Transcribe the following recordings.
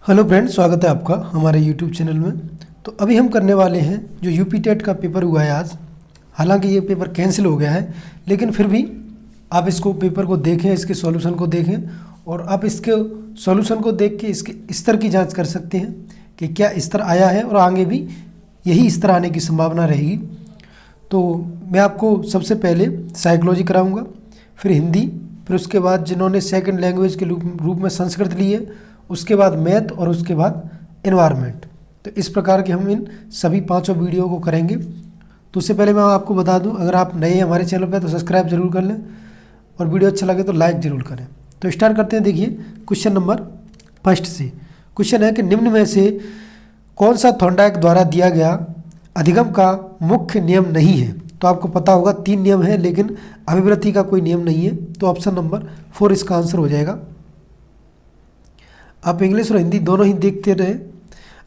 Hello friends, स्वागत है आपका हमारे यूट्यूब चैनल में। तो अभी हम करने वाले हैं जो यूपी टेट का पेपर हुआ है आज। हालांकि ये पेपर कैंसिल हो गया है, लेकिन फिर भी आप इसको पेपर को देखें, इसके सॉल्यूशन को देखें और आप इसके सॉल्यूशन को देख के इसके स्तर की जांच कर सकते हैं कि क्या स्तर आया है और आगे भी यही स्तर आने की संभावना रहेगी। तो मैं आपको सबसे पहले साइकोलॉजी कराऊँगा, फिर हिंदी, फिर उसके बाद जिन्होंने सेकेंड लैंग्वेज के रूप में संस्कृत ली है, उसके बाद मैथ और उसके बाद एनवायरनमेंट। तो इस प्रकार के हम इन सभी पांचों वीडियो को करेंगे। तो उससे पहले मैं आपको बता दूं, अगर आप नए हैं हमारे चैनल पर तो सब्सक्राइब जरूर कर लें और वीडियो अच्छा लगे तो लाइक ज़रूर करें। तो स्टार्ट करते हैं। देखिए क्वेश्चन नंबर फर्स्ट से। क्वेश्चन है कि निम्न में से कौन सा थॉर्नडाइक द्वारा दिया गया अधिगम का मुख्य नियम नहीं है। तो आपको पता होगा 3 नियम है, लेकिन अभिवृत्ति का कोई नियम नहीं है। तो ऑप्शन नंबर 4 इसका आंसर हो जाएगा। आप इंग्लिश और हिंदी दोनों ही देखते रहे।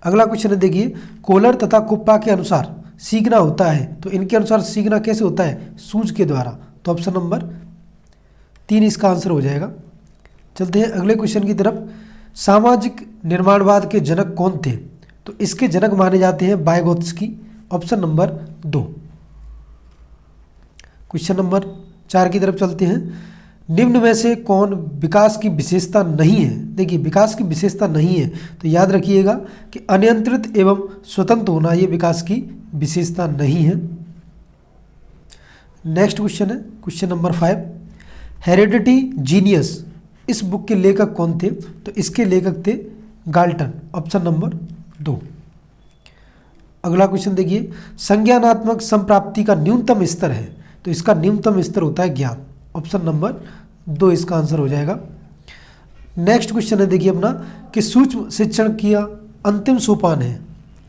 अगला क्वेश्चन है, देखिए कोलर तथा कुप्पा के अनुसार सीखना होता है। तो इनके अनुसार सीखना कैसे होता है? सूझ के द्वारा। तो ऑप्शन नंबर 3 इसका आंसर हो जाएगा। चलते हैं अगले क्वेश्चन की तरफ। सामाजिक निर्माणवाद के जनक कौन थे? तो इसके जनक माने जाते हैं Vygotsky. Option number 2। Question number 4 की तरफ चलते हैं। निम्न में से कौन विकास की विशेषता नहीं है? देखिए विकास की विशेषता नहीं है तो याद रखिएगा कि अनियंत्रित एवं स्वतंत्र होना ये विकास की विशेषता नहीं है। नेक्स्ट क्वेश्चन है क्वेश्चन नंबर 5। हेरेडिटी जीनियस इस बुक के लेखक कौन थे? तो इसके लेखक थे गाल्टन। Option number 2। अगला क्वेश्चन देखिए, संज्ञानात्मक संप्राप्ति का न्यूनतम स्तर है। तो इसका न्यूनतम स्तर होता है ज्ञान। ऑप्शन नंबर 2 इसका आंसर हो जाएगा। नेक्स्ट क्वेश्चन है, देखिए अपना कि सूक्ष्म शिक्षण किया अंतिम सोपान है।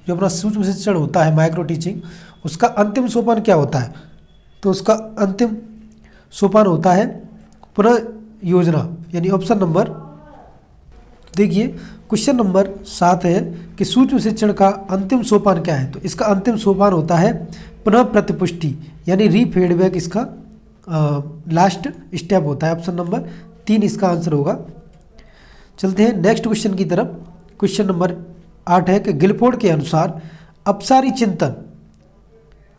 जो अपना सूक्ष्म शिक्षण होता है, माइक्रो टीचिंग, उसका अंतिम सोपान क्या होता है? तो उसका अंतिम सोपान होता है पुनः योजना, यानी ऑप्शन नंबर, देखिए क्वेश्चन नंबर 7 है कि सूक्ष्म शिक्षण का अंतिम सोपान क्या है? तो इसका अंतिम सोपान होता है पुनः प्रतिपुष्टि, यानी रीफीडबैक इसका लास्ट स्टेप होता है। ऑप्शन नंबर 3 इसका आंसर होगा। चलते हैं नेक्स्ट क्वेश्चन की तरफ। क्वेश्चन नंबर 8 है कि गिलफोर्ड के अनुसार अपसारी चिंतन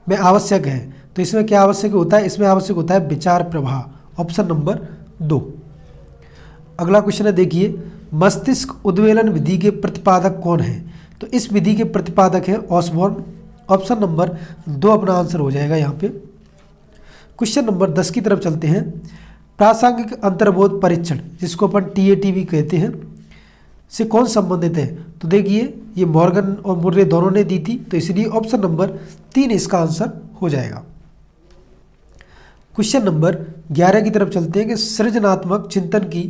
में आवश्यक है। तो इसमें क्या आवश्यक होता है? इसमें आवश्यक होता है विचार प्रवाह। Option number 2। अगला क्वेश्चन है, देखिए मस्तिष्क उद्वेलन विधि के प्रतिपादक कौन है? तो इस विधि के प्रतिपादक है ऑसबॉर्न। ऑप्शन नंबर 2 अपना आंसर हो जाएगा यहाँ पे। क्वेश्चन नंबर 10 की तरफ चलते हैं। प्रासंगिक अंतर्बोध परीक्षण, जिसको अपन TAT भी कहते हैं, से कौन संबंधित है? तो देखिए ये मॉर्गन और मुर्रे दोनों ने दी थी, तो इसलिए ऑप्शन नंबर 3 इसका आंसर हो जाएगा। क्वेश्चन नंबर 11 की तरफ चलते हैं कि सृजनात्मक चिंतन की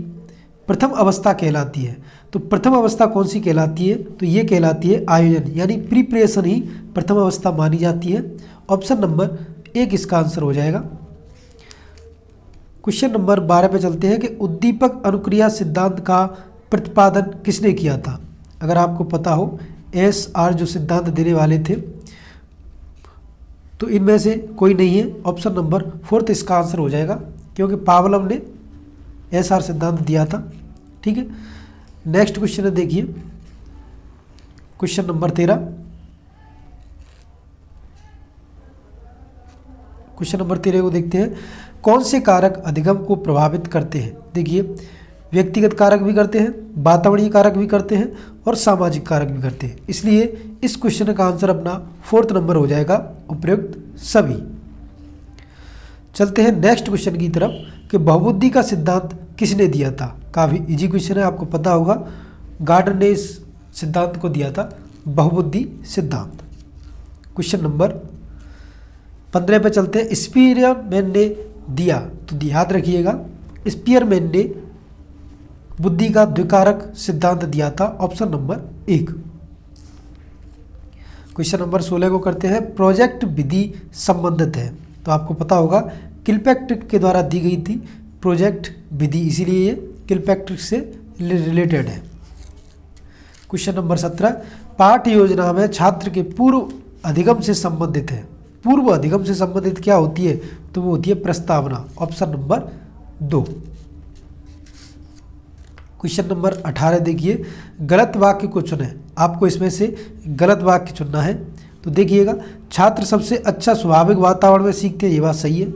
प्रथम अवस्था कहलाती है। तो प्रथम अवस्था कौन सी कहलाती है? तो ये कहलाती है आयोजन, यानी प्रिपरेशन ही प्रथम अवस्था मानी जाती है। ऑप्शन नंबर 1 इसका आंसर हो जाएगा। क्वेश्चन नंबर 12 पे चलते हैं कि उद्दीपक अनुक्रिया सिद्धांत का प्रतिपादन किसने किया था? अगर आपको पता हो, SR जो सिद्धांत देने वाले थे, तो इनमें से कोई नहीं है। ऑप्शन नंबर 4 इसका आंसर हो जाएगा, क्योंकि पावलव ने SR सिद्धांत दिया था। ठीक है। नेक्स्ट क्वेश्चन है, देखिए क्वेश्चन नंबर 13। क्वेश्चन नंबर 13 को देखते हैं। कौन से कारक अधिगम को प्रभावित करते हैं? देखिए व्यक्तिगत कारक भी करते हैं, वातावरणीय कारक भी करते हैं और सामाजिक कारक भी करते हैं। इसलिए इस क्वेश्चन का आंसर अपना 4th नंबर हो जाएगा, उपयुक्त सभी। चलते हैं नेक्स्ट क्वेश्चन की तरफ कि बहुबुद्धि का सिद्धांत किसने दिया था? काफ़ी इजी क्वेश्चन है, आपको पता होगा। गार्डन ने इस सिद्धांत को दिया था, बहुबुद्धि सिद्धांत। क्वेश्चन नंबर 15 पे चलते हैं। स्पीयरमैन ने दिया, तो याद रखिएगा स्पीयरमैन ने बुद्धि का द्विकारक सिद्धांत दिया था। Option number 1। क्वेश्चन नंबर 16 को करते हैं। प्रोजेक्ट विधि संबंधित है। तो आपको पता होगा किलपैट्रिक के द्वारा दी गई थी प्रोजेक्ट विधि, इसीलिए ये किलपैट्रिक से रिलेटेड है। Question number 17। पाठ योजना में छात्र के पूर्व अधिगम से संबंधित है। पूर्व अधिगम से संबंधित क्या होती है? तो वो होती है प्रस्तावना। Option number 2। क्वेश्चन नंबर 18 देखिए, गलत वाक्य को चुनें। आपको इसमें से गलत वाक्य चुनना है। तो देखिएगा, छात्र सबसे अच्छा स्वाभाविक वातावरण में सीखते हैं, ये बात सही है।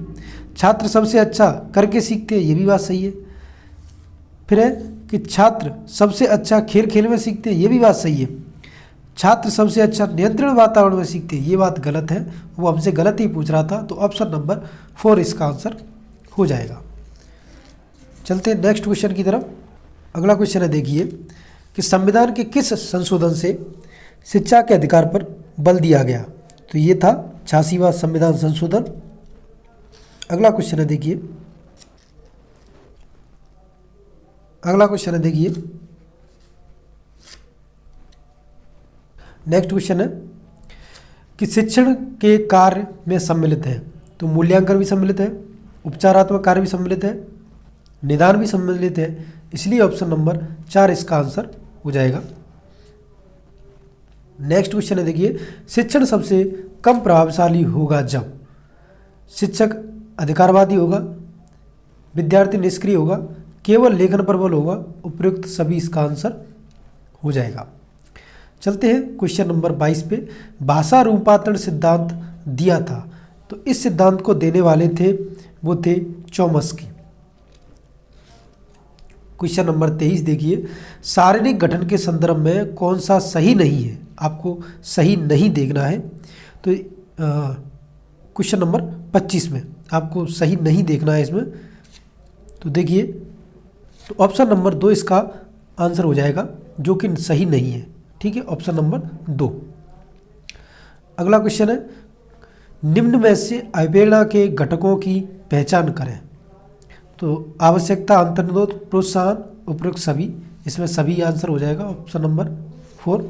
छात्र सबसे अच्छा करके सीखते हैं, ये भी बात सही है। फिर है कि छात्र सबसे अच्छा खेल खेल में सीखते हैं, ये भी बात सही है। छात्र सबसे अच्छा नियंत्रण वातावरण में सीखते हैं, ये बात गलत है। वो हमसे गलत ही पूछ रहा था, तो ऑप्शन नंबर 4 इसका आंसर हो जाएगा। चलते हैं नेक्स्ट क्वेश्चन की तरफ। अगला क्वेश्चन है देखिए कि संविधान के किस संशोधन से शिक्षा के अधिकार पर बल दिया गया? तो ये था 86वां संविधान संशोधन। अगला क्वेश्चन है देखिए, नेक्स्ट क्वेश्चन है कि शिक्षण के कार्य में सम्मिलित है। तो मूल्यांकन भी सम्मिलित है, उपचारात्मक कार्य भी सम्मिलित है, निदान भी सम्मिलित है, इसलिए ऑप्शन नंबर 4 इसका आंसर हो जाएगा। नेक्स्ट क्वेश्चन है देखिए, शिक्षण सबसे कम प्रभावशाली होगा जब शिक्षक अधिकारवादी होगा, विद्यार्थी निष्क्रिय होगा, केवल लेखन पर बल होगा, उपयुक्त सभी इसका आंसर हो जाएगा। चलते हैं क्वेश्चन नंबर 22 पे। भाषा रूपांतरण सिद्धांत दिया था, तो इस सिद्धांत को देने वाले थे वो थे चॉम्स्की। क्वेश्चन नंबर 23 देखिए, सारणिक गठन के संदर्भ में कौन सा सही नहीं है? आपको सही नहीं देखना है। तो क्वेश्चन नंबर 25 में आपको सही नहीं देखना है इसमें। तो देखिए, तो ऑप्शन नंबर 2 इसका आंसर हो जाएगा, जो कि सही नहीं है। ठीक है, ऑप्शन नंबर 2। अगला क्वेश्चन है, निम्न में से अवप्रेरणा के घटकों की पहचान करें। तो आवश्यकता, अंतर्निरोध, प्रोत्साहन, उपयुक्त सभी, इसमें सभी आंसर हो जाएगा, ऑप्शन नंबर 4।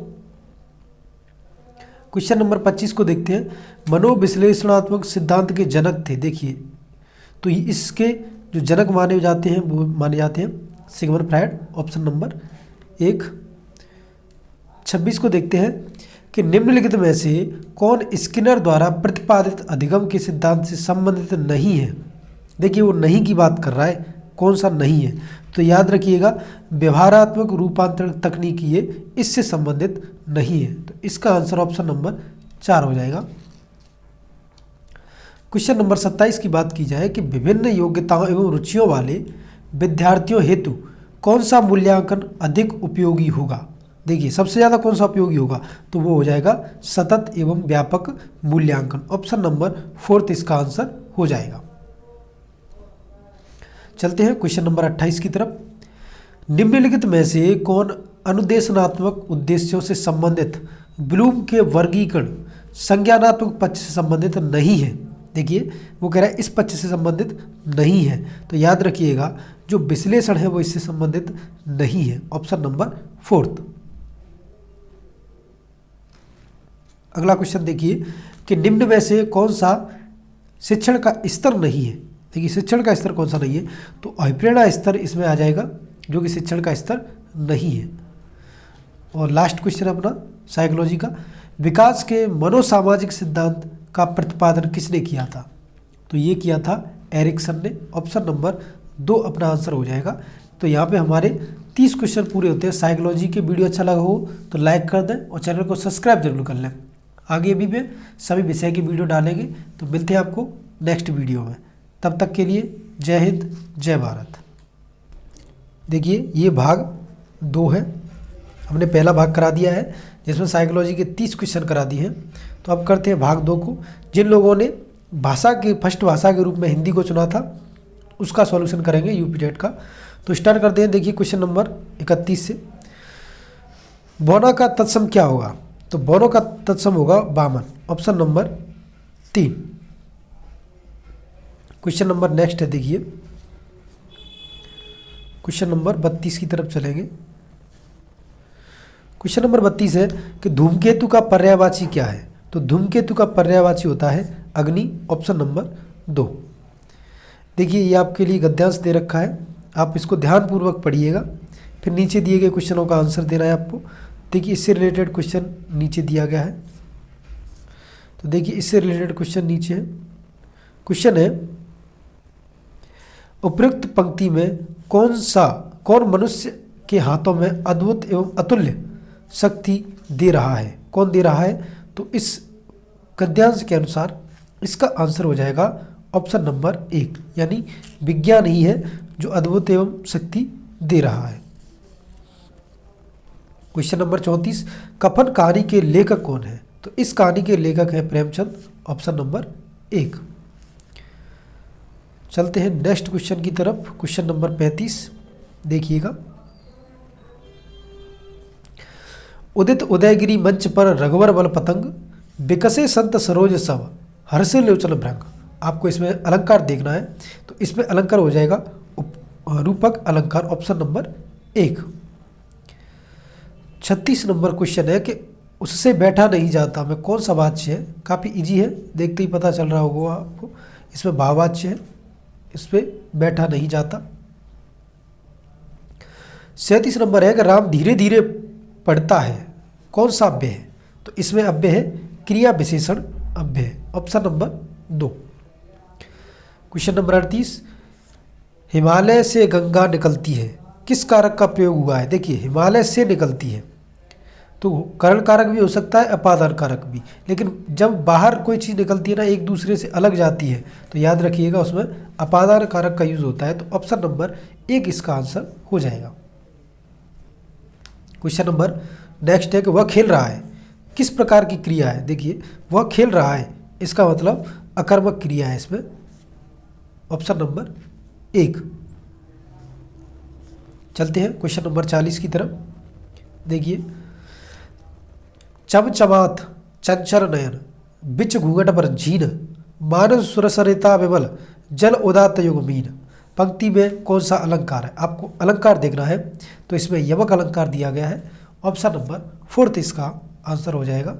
क्वेश्चन नंबर 25 को देखते हैं। मनोविश्लेषणात्मक सिद्धांत के जनक थे। देखिए, तो इसके जो जनक माने जाते हैं वो माने जाते हैं सिगमंड फ्रायड, ऑप्शन नंबर 1। 26 को देखते हैं कि निम्नलिखित में से कौन स्किनर द्वारा प्रतिपादित अधिगम के सिद्धांत से संबंधित नहीं है? देखिए, वो नहीं की बात कर रहा है, कौन सा नहीं है? तो याद रखिएगा, व्यवहारात्मक रूपांतरण तकनीक ये इससे संबंधित नहीं है। तो इसका आंसर ऑप्शन नंबर 4 हो जाएगा। क्वेश्चन नंबर 27 की बात की जाए कि विभिन्न योग्यताओं एवं रुचियों वाले विद्यार्थियों हेतु कौन सा मूल्यांकन अधिक उपयोगी होगा? देखिए, सबसे ज़्यादा कौन सा उपयोगी होगा? तो वो हो जाएगा सतत एवं व्यापक मूल्यांकन, ऑप्शन नंबर 4 इसका आंसर हो जाएगा। चलते हैं क्वेश्चन नंबर 28 की तरफ। निम्नलिखित में से कौन अनुदेशनात्मक उद्देश्यों से संबंधित ब्लूम के वर्गीकरण संज्ञानात्मक पक्ष से संबंधित नहीं है? देखिए, वो कह रहा है इस पक्ष से संबंधित नहीं है। तो याद रखिएगा, जो विश्लेषण है वो इससे संबंधित नहीं है, ऑप्शन नंबर 4। अगला क्वेश्चन देखिए कि निम्न में से कौन सा शिक्षण का स्तर नहीं है? देखिए, शिक्षण का स्तर कौन सा नहीं है? तो अभिप्रेरणा स्तर इसमें आ जाएगा, जो कि शिक्षण का स्तर नहीं है। और लास्ट क्वेश्चन अपना साइकोलॉजी का, विकास के मनोसामाजिक सिद्धांत का प्रतिपादन किसने किया था? तो ये किया था एरिक्सन ने, ऑप्शन नंबर 2 अपना आंसर हो जाएगा। तो यहाँ पे हमारे 30 क्वेश्चन पूरे होते हैं। साइकोलॉजी के वीडियो अच्छा लगा हो तो लाइक कर दें और चैनल को सब्सक्राइब जरूर कर लें। आगे भी में सभी विषय की वीडियो डालेंगे। तो मिलते हैं आपको नेक्स्ट वीडियो में, तब तक के लिए जय हिंद, जय भारत। देखिए, ये भाग 2 है, हमने पहला भाग करा दिया है जिसमें साइकोलॉजी के 30 क्वेश्चन करा दिए हैं। तो अब करते हैं भाग 2 को। जिन लोगों ने भाषा के फर्स्ट भाषा के रूप में हिंदी को चुना था उसका सॉल्यूशन करेंगे यूपी टेट का। तो स्टार्ट करते हैं। देखिए, क्वेश्चन नंबर 31 से, बौना का तत्सम क्या होगा? तो बौनों का तत्सम होगा वामन, option number 3। Question number next है, देखिए क्वेश्चन नंबर 32 की तरफ चलेंगे। क्वेश्चन नंबर 32 है कि धूमकेतु का पर्यायवाची क्या है? तो धूमकेतु का पर्यायवाची होता है अग्नि, ऑप्शन नंबर 2। देखिए, ये आपके लिए गद्यांश दे रखा है, आप इसको ध्यानपूर्वक पढ़िएगा, फिर नीचे दिए गए क्वेश्चनों का आंसर देना है आपको। देखिए, इससे रिलेटेड क्वेश्चन नीचे दिया गया है। तो देखिए, इससे रिलेटेड क्वेश्चन नीचे है। क्वेश्चन है, उपयुक्त पंक्ति में कौन मनुष्य के हाथों में अद्भुत एवं अतुल्य शक्ति दे रहा है। कौन दे रहा है? तो इस गद्यांश के अनुसार इसका आंसर हो जाएगा ऑप्शन नंबर 1, यानी विज्ञान ही है जो अद्भुत एवं शक्ति दे रहा है। क्वेश्चन नंबर 34, कफन कहानी के लेखक कौन है? तो इस कहानी के लेखक है प्रेमचंद, ऑप्शन नंबर 1। चलते हैं नेक्स्ट क्वेश्चन की तरफ। क्वेश्चन नंबर 35 देखिएगा। उदित उदयगिरी मंच पर रघुवर बल पतंग, विकसे संत सरोज सब, हर्षे लोचन भृंग। आपको इसमें अलंकार देखना है, तो इसमें अलंकार हो जाएगा रूपक अलंकार, ऑप्शन नंबर 1। 36 नंबर क्वेश्चन है कि उससे बैठा नहीं जाता में कौन सा वाच्य है? काफ़ी इजी है, देखते ही पता चल रहा होगा आपको। इसमें भाववाच्य है, इस पर बैठा नहीं जाता। 37 नंबर है कि राम धीरे धीरे पढ़ता है, कौन सा अव्यय है? तो इसमें अव्यय है क्रिया विशेषण अव्यय, option number 2। Question number 38, Himalaya से गंगा निकलती है, किस कारक का प्रयोग हुआ है? देखिए हिमालय से निकलती है तो करण कारक भी हो सकता है, अपादान कारक भी, लेकिन जब बाहर कोई चीज़ निकलती है ना, एक दूसरे से अलग जाती है, तो याद रखिएगा उसमें अपादान कारक का यूज होता है। तो ऑप्शन नंबर 1 इसका आंसर हो जाएगा। क्वेश्चन नंबर नेक्स्ट है कि वह खेल रहा है, किस प्रकार की क्रिया है? देखिए वह खेल रहा है, इसका मतलब अकर्मक क्रिया है इसमें, ऑप्शन नंबर 1। चलते हैं क्वेश्चन नंबर 40 की तरफ। देखिए, चमचमात चंचल नयन, बिच घूंघट पर झीन, मानस सुरसरिता विमल, जल उदात युग मीन। पंक्ति में कौन सा अलंकार है? आपको अलंकार देखना है, तो इसमें यमक अलंकार दिया गया है, ऑप्शन नंबर 4 इसका आंसर हो जाएगा।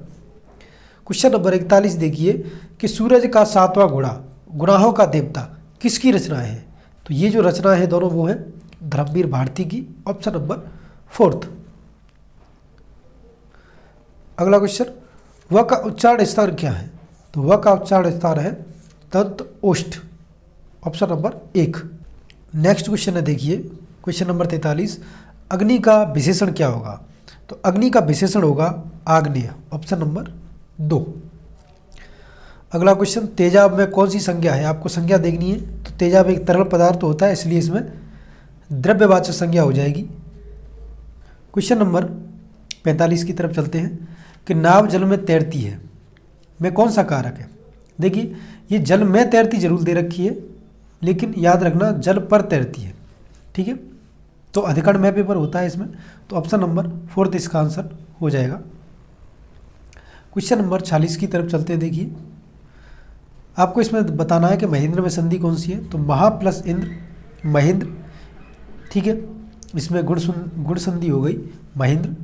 क्वेश्चन नंबर 41 देखिए कि सूरज का 7वां घोड़ा, गुनाहों का देवता, किसकी रचना है? तो ये जो रचना है दोनों वो है धर्मवीर भारती की, ऑप्शन नंबर 4। अगला क्वेश्चन, व का उच्चारण स्थान क्या है? तो व का उच्चारण स्थान है दंत ओष्ठ, ऑप्शन नंबर 1। नेक्स्ट क्वेश्चन है, देखिए क्वेश्चन नंबर 43, अग्नि का विशेषण क्या होगा? तो अग्नि का विशेषण होगा आग्नेय, ऑप्शन नंबर 2। अगला क्वेश्चन, तेजाब में कौन सी संज्ञा है? आपको संज्ञा देखनी है, तो तेजाब एक तरल पदार्थ होता है, इसलिए इसमें द्रव्यवाचक संज्ञा हो जाएगी। क्वेश्चन नंबर 45 की तरफ चलते हैं कि नाव जल में तैरती है में कौन सा कारक है? देखिए ये जल में तैरती जरूर दे रखी है, लेकिन याद रखना जल पर तैरती है, ठीक है, तो अधिकरण में पेपर होता है इसमें, तो ऑप्शन नंबर 4 इसका आंसर हो जाएगा। क्वेश्चन नंबर 46 की तरफ चलते हैं। देखिए आपको इसमें बताना है कि महेंद्र में संधि कौन सी है? तो महा प्लस इंद्र, महेंद्र, ठीक है, इसमें गुण संधि हो गई महेंद्र।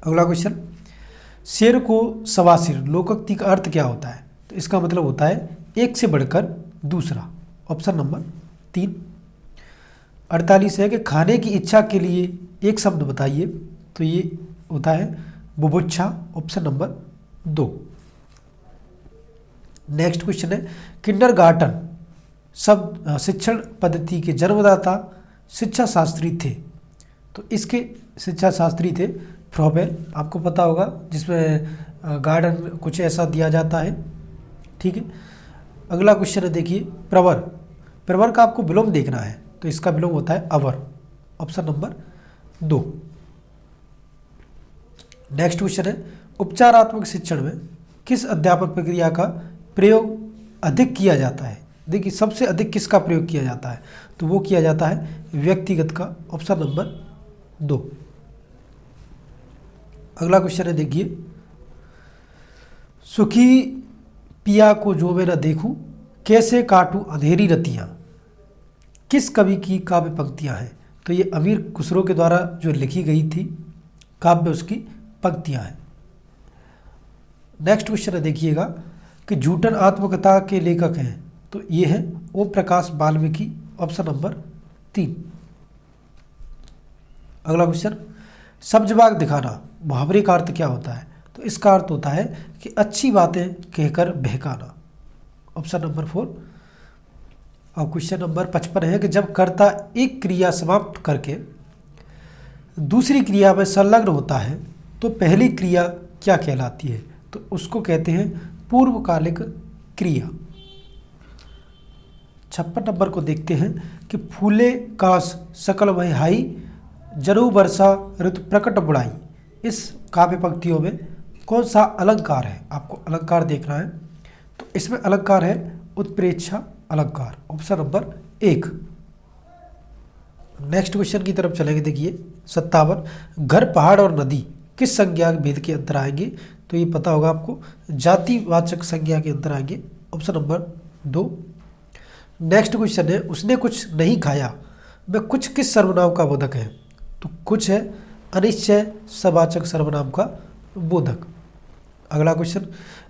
अगला क्वेश्चन, शेर को सवा सिर, लोकोक्ति का अर्थ क्या होता है? तो इसका मतलब होता है एक से बढ़कर दूसरा, ऑप्शन नंबर 3। 48 है कि खाने की इच्छा के लिए एक शब्द बताइए, तो ये होता है बुभुक्षा, ऑप्शन नंबर 2। नेक्स्ट क्वेश्चन है, किंडरगार्टन शब्द शिक्षण पद्धति के जन्मदाता शिक्षा शास्त्री थे, तो इसके शिक्षा शास्त्री थे फ्रॉबेल, आपको पता होगा, जिसमें गार्डन कुछ ऐसा दिया जाता है, ठीक है। अगला क्वेश्चन है, देखिए प्रवर, प्रवर का आपको विलोम देखना है, तो इसका विलोम होता है अवर, ऑप्शन नंबर 2। नेक्स्ट क्वेश्चन है, उपचारात्मक शिक्षण में किस अध्यापन प्रक्रिया का प्रयोग अधिक किया जाता है? देखिए सबसे अधिक किसका प्रयोग किया जाता है? तो वो किया जाता है व्यक्तिगत का, ऑप्शन नंबर 2। अगला क्वेश्चन है, देखिए सुखी पिया को जो मैं न देखूं, कैसे काटूं अंधेरी रतियां, किस कवि की काव्य पंक्तियां हैं? तो ये अमीर खुसरो के द्वारा जो लिखी गई थी काव्य, उसकी पंक्तियां हैं। नेक्स्ट क्वेश्चन है, देखिएगा कि जूटन आत्मकथा के लेखक हैं, तो ये है ओम प्रकाश वाल्मीकि, ऑप्शन नंबर 3। अगला क्वेश्चन, सब्जबाग दिखाना, मुहावरे का अर्थ क्या होता है? तो इसका अर्थ होता है कि अच्छी बातें कहकर बहकाना, ऑप्शन नंबर 4। और क्वेश्चन नंबर 55 है कि जब कर्ता एक क्रिया समाप्त करके दूसरी क्रिया में संलग्न होता है तो पहली क्रिया क्या कहलाती है? तो उसको कहते हैं पूर्वकालिक क्रिया। 56 नंबर को देखते हैं कि फूले काश सकल मय हाई, जरु वर्षा ऋतु प्रकट बुढ़ाई। इस काव्य पंक्तियों में कौन सा अलंकार है? आपको अलंकार देखना है। तो इसमें अलंकार है उत्प्रेक्षा अलंकार, ऑप्शन नंबर 1। नेक्स्ट क्वेश्चन की तरफ चलेंगे। देखिए 57, घर पहाड़ और नदी किस संज्ञा भेद के अंतर आएंगे? तो ये पता होगा आपको, जातिवाचक संज्ञा के अंतर आएंगे, ऑप्शन नंबर 2। नेक्स्ट क्वेश्चन है उसने कुछ नहीं खाया में कुछ किस सर्वनाम का बोधक है? तो कुछ है अनिश्चय सवाचक सर्वनाम का बोधक। अगला क्वेश्चन,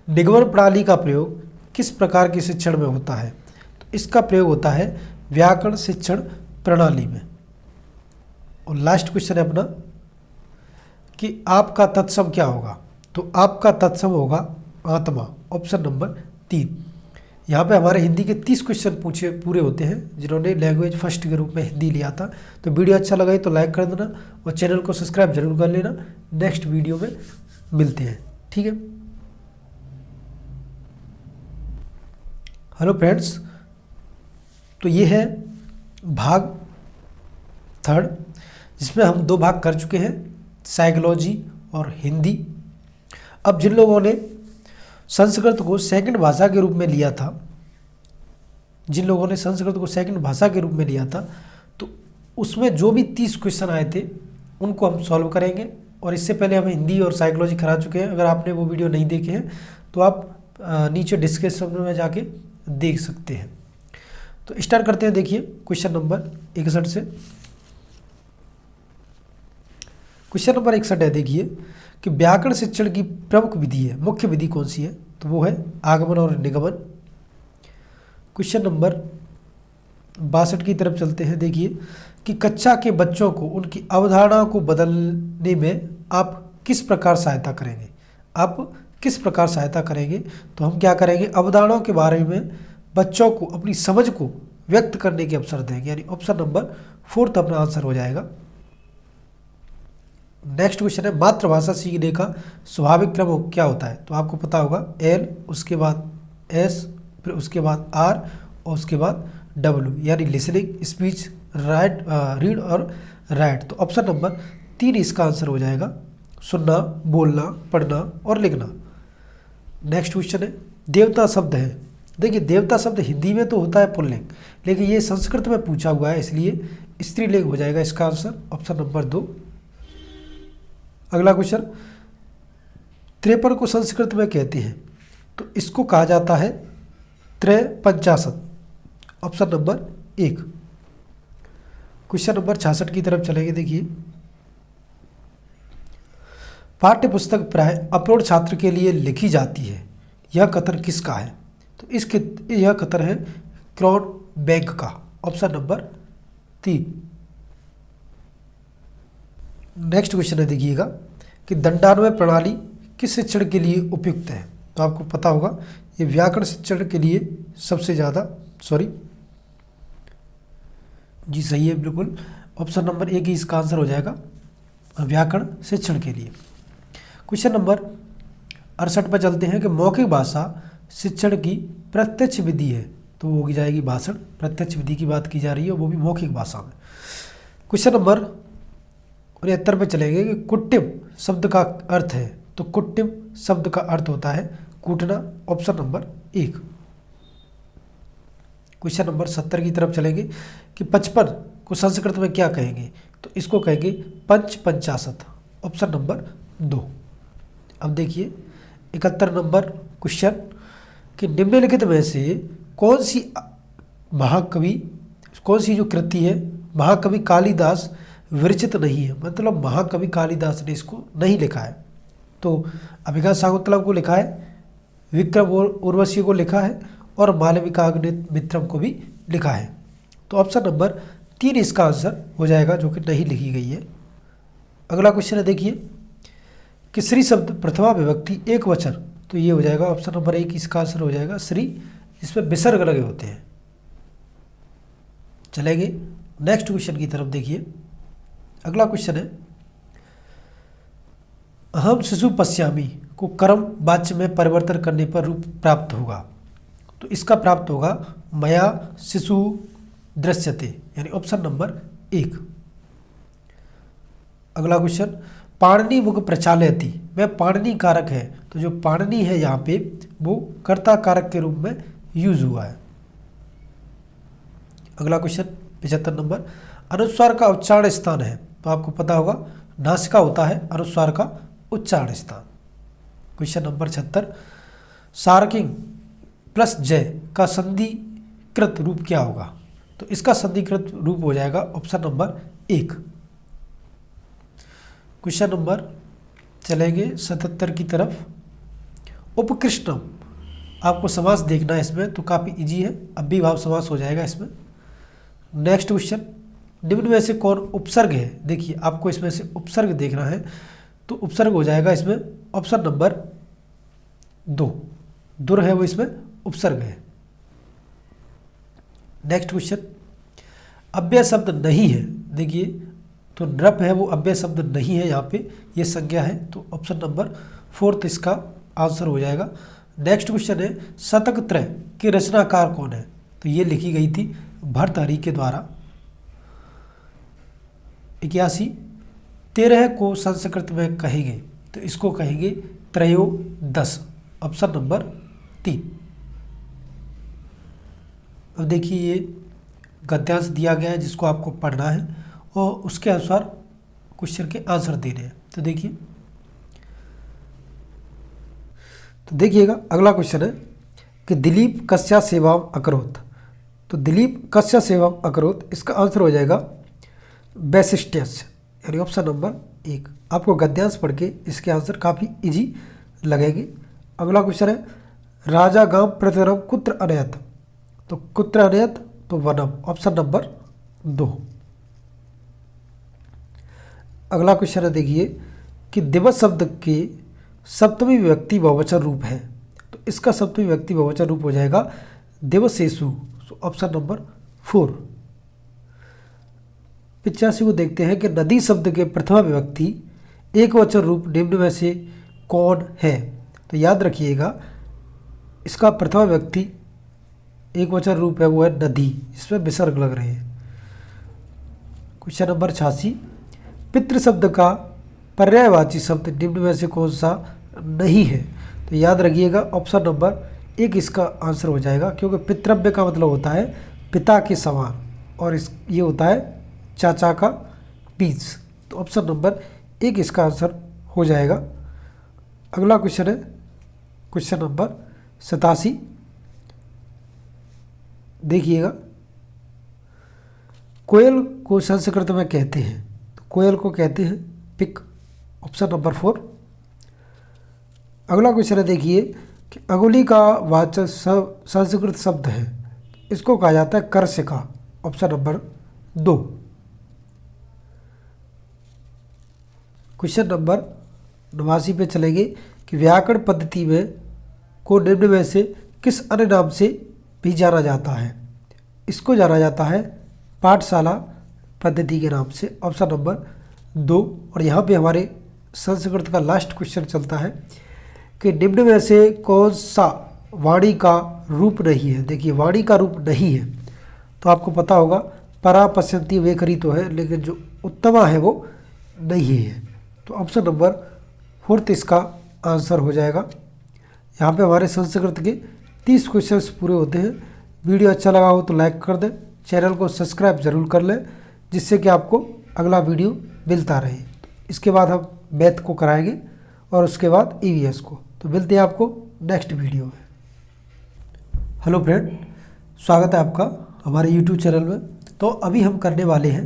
निगमन प्रणाली का प्रयोग किस प्रकार के शिक्षण में होता है? तो इसका प्रयोग होता है व्याकरण शिक्षण प्रणाली में। और लास्ट क्वेश्चन है अपना कि आपका तत्सम क्या होगा? तो आपका तत्सम होगा आत्मा, ऑप्शन नंबर 3। यहाँ पे हमारे हिंदी के 30 क्वेश्चन पूरे होते हैं जिन्होंने लैंग्वेज फर्स्ट के रूप में हिंदी लिया था। तो वीडियो अच्छा लगा तो लाइक कर देना और चैनल को सब्सक्राइब जरूर कर लेना। नेक्स्ट वीडियो में मिलते हैं, ठीक है। हेलो फ्रेंड्स, तो ये है भाग 3 जिसमें हम 2 भाग कर चुके हैं, साइकोलॉजी और हिंदी। अब जिन लोगों ने संस्कृत को सेकंड भाषा के रूप में लिया था, तो उसमें जो भी 30 क्वेश्चन आए थे उनको हम सॉल्व करेंगे। और इससे पहले हम हिंदी और साइकोलॉजी करा चुके हैं। अगर आपने वो वीडियो नहीं देखे हैं तो आप नीचे डिस्क्रिप्शन में जाके देख सकते हैं। तो स्टार्ट करते हैं। देखिए क्वेश्चन नंबर 61 से। क्वेश्चन नंबर 61 है, देखिए कि व्याकरण शिक्षण की प्रमुख विधि है, मुख्य विधि कौन सी है? तो वो है आगमन और निगमन। क्वेश्चन नंबर 62 की तरफ चलते हैं। देखिए कि कक्षा के बच्चों को उनकी अवधारणा को बदलने में आप किस प्रकार सहायता करेंगे? तो हम क्या करेंगे, अवधारणाओं के बारे में बच्चों को अपनी समझ को व्यक्त करने के अवसर देंगे, यानी ऑप्शन नंबर 4 अपना आंसर हो जाएगा। नेक्स्ट क्वेश्चन है मातृभाषा सीखने का स्वाभाविक क्रम क्या होता है? तो आपको पता होगा L, उसके बाद S, फिर उसके बाद R और उसके बाद W, यानी लिसनिंग, स्पीच, रीड और राइट। तो ऑप्शन नंबर 3 इसका आंसर हो जाएगा, सुनना, बोलना, पढ़ना और लिखना। नेक्स्ट क्वेश्चन है देवता शब्द है। देखिए देवता शब्द हिंदी में तो होता है पुल्लिंग, लेकिन ये संस्कृत में पूछा हुआ है इसलिए स्त्रीलिंग हो जाएगा इसका आंसर, ऑप्शन नंबर 2। अगला क्वेश्चन, 53 को संस्कृत में कहते हैं तो इसको कहा जाता है त्रैपंचाशत, ऑप्शन नंबर 1। क्वेश्चन नंबर 66 की तरफ चलेंगे। देखिए पाठ्य पुस्तक प्राय अप्रौढ़ छात्र के लिए लिखी जाती है, यह कथन किसका है? तो यह कथन है क्रॉनबैक का, ऑप्शन नंबर 3। नेक्स्ट क्वेश्चन है, देखिएगा कि दंडान्वय प्रणाली किस शिक्षण के लिए उपयुक्त है? तो आपको पता होगा ये व्याकरण शिक्षण के लिए सबसे ज़्यादा, जी सही है बिल्कुल, ऑप्शन नंबर 1 ही इसका आंसर हो जाएगा, व्याकरण शिक्षण के लिए। क्वेश्चन नंबर 68 पर चलते हैं कि मौखिक भाषा शिक्षण की प्रत्यक्ष विधि है, तो वो होगी जाएगी भाषण। प्रत्यक्ष विधि की बात की जा रही है, वो भी मौखिक भाषा में। क्वेश्चन नंबर 69 पे चलेंगे कि कुट्टिम शब्द का अर्थ है, तो कुट्टिम शब्द का अर्थ होता है कूटना, ऑप्शन नंबर 1। क्वेश्चन नंबर 70 की तरफ चलेंगे कि 55 को संस्कृत में क्या कहेंगे? तो इसको कहेंगे पंचपंचाशत, ऑप्शन नंबर 2। अब देखिए 71 नंबर क्वेश्चन कि निम्नलिखित में से कौन सी जो कृति है महाकवि कालिदास विरचित नहीं है, मतलब महाकवि कालिदास ने इसको नहीं लिखा है? तो अभिज्ञान शाकुंतलम को लिखा है, विक्रम उर्वशी को लिखा है और मालविकाग्निमित्रम को भी लिखा है। तो ऑप्शन नंबर 3 इसका आंसर हो जाएगा, जो कि नहीं लिखी गई है। अगला क्वेश्चन है, देखिए कि श्री शब्द प्रथमा विभक्ति एक वचन, तो ये हो जाएगा ऑप्शन नंबर 1 इसका आंसर हो जाएगा श्री, इसमें विसर्ग लगे होते हैं। चलेंगे नेक्स्ट क्वेश्चन की तरफ। देखिए अगला क्वेश्चन है, अहम शिशु पश्यामी को कर्म वाच्य में परिवर्तन करने पर रूप प्राप्त होगा। तो इसका प्राप्त होगा मया शिशु दृश्यते, यानी ऑप्शन नंबर 1। अगला क्वेश्चन, पाणिनि मुख प्रचालयति में पाणिनि कारक है, तो जो पाणिनि है यहाँ पे वो कर्ता कारक के रूप में यूज हुआ है। अगला क्वेश्चन 75 नंबर, अनुस्वार का उच्चारण स्थान है, तो आपको पता होगा नासिका होता है अनुस्वार का उच्चारण स्थान। क्वेश्चन नंबर 76, सार्किंग प्लस जय का संधिकृत रूप क्या होगा। तो इसका संधिकृत रूप हो जाएगा ऑप्शन नंबर 1। क्वेश्चन नंबर चलेंगे 77 की तरफ। उपकृष्टम, आपको समास देखना है इसमें, तो काफ़ी इजी है, अव्ययीभाव समास हो जाएगा इसमें। नेक्स्ट क्वेश्चन, निम्न में से कौन उपसर्ग है। देखिए आपको इसमें से उपसर्ग देखना है, तो उपसर्ग हो जाएगा इसमें ऑप्शन नंबर 2। दुर है वो इसमें उपसर्ग है। नेक्स्ट क्वेश्चन, अव्यय शब्द नहीं है। देखिए तो नृप है वो अव्यय शब्द नहीं है, यहाँ पे ये संज्ञा है, तो ऑप्शन नंबर 4 इसका आंसर हो जाएगा। नेक्स्ट क्वेश्चन है, शतक त्रय की रचनाकार कौन है। तो ये लिखी गई थी भर्तहरि के द्वारा। 81, 13 को संस्कृत में कहेंगे, तो इसको कहेंगे त्रयोदश, ऑप्शन नंबर 3। अब देखिए ये गद्यांश दिया गया है जिसको आपको पढ़ना है और उसके अनुसार क्वेश्चन के आंसर देने हैं। तो देखिएगा अगला क्वेश्चन है कि दिलीप कस्या सेवाम अकरोत। तो दिलीप कस्या सेवाम अकरोत, इसका आंसर हो जाएगा वैशिष्ट्यस्य, यानी ऑप्शन नंबर 1। आपको गद्यांश पढ़ के इसके आंसर काफ़ी इजी लगेंगे। अगला क्वेश्चन है, राजा गांव प्रतिरम कुत्र अनयत। तो कुत्र अनयत, तो वनम, ऑप्शन नंबर 2। अगला क्वेश्चन है, देखिए कि दिवस शब्द के सप्तमी विभक्ति बहुवचन रूप है। तो इसका सप्तमी विभक्ति बहुवचन रूप हो जाएगा दिवसेषु, ऑप्शन नंबर 4। 85 को देखते हैं कि नदी शब्द के प्रथमा विभक्ति एक वचन रूप निम्न में से कौन है। तो याद रखिएगा इसका प्रथमा विभक्ति एक वचन रूप है वो है नदी, इसमें विसर्ग लग रहे हैं। क्वेश्चन नंबर 86, पितृ शब्द का पर्यायवाची शब्द निम्न में से कौन सा नहीं है। तो याद रखिएगा ऑप्शन नंबर 1 इसका आंसर हो जाएगा, क्योंकि पितृव्य का मतलब होता है पिता के समान और ये होता है चाचा का बीज। तो ऑप्शन नंबर 1 इसका आंसर हो जाएगा। अगला क्वेश्चन है क्वेश्चन नंबर 87। देखिएगा, कोयल को संस्कृत में कहते हैं, तो कोयल को कहते हैं पिक, ऑप्शन नंबर 4। अगला क्वेश्चन है, देखिए कि अंगुली का वाचक संस्कृत शब्द है, इसको कहा जाता है कर्सिका, ऑप्शन नंबर 2। क्वेश्चन नंबर 89 पे चलेंगे कि व्याकरण पद्धति में को निम्न में से किस अन्य नाम से भी जाना जाता है। इसको जाना जाता है पाठशाला पद्धति के नाम से, ऑप्शन नंबर 2। और यहाँ पे हमारे संस्कृत का लास्ट क्वेश्चन चलता है कि निम्न में से कौन सा वाणी का रूप नहीं है। देखिए वाणी का रूप नहीं है, तो आपको पता होगा परा पश्यंती वेखरी तो है, लेकिन जो उत्तमा है वो नहीं है। तो ऑप्शन नंबर 4 इसका आंसर हो जाएगा। यहाँ पे हमारे संस्कृत के 30 क्वेश्चंस पूरे होते हैं। वीडियो अच्छा लगा हो तो लाइक कर दें, चैनल को सब्सक्राइब ज़रूर कर लें, जिससे कि आपको अगला वीडियो मिलता रहे। इसके बाद हम मैथ को कराएंगे और उसके बाद ईवीएस को। तो मिलते हैं आपको नेक्स्ट वीडियो में। हेलो फ्रेंड, स्वागत है आपका हमारे यूट्यूब चैनल में। तो अभी हम करने वाले हैं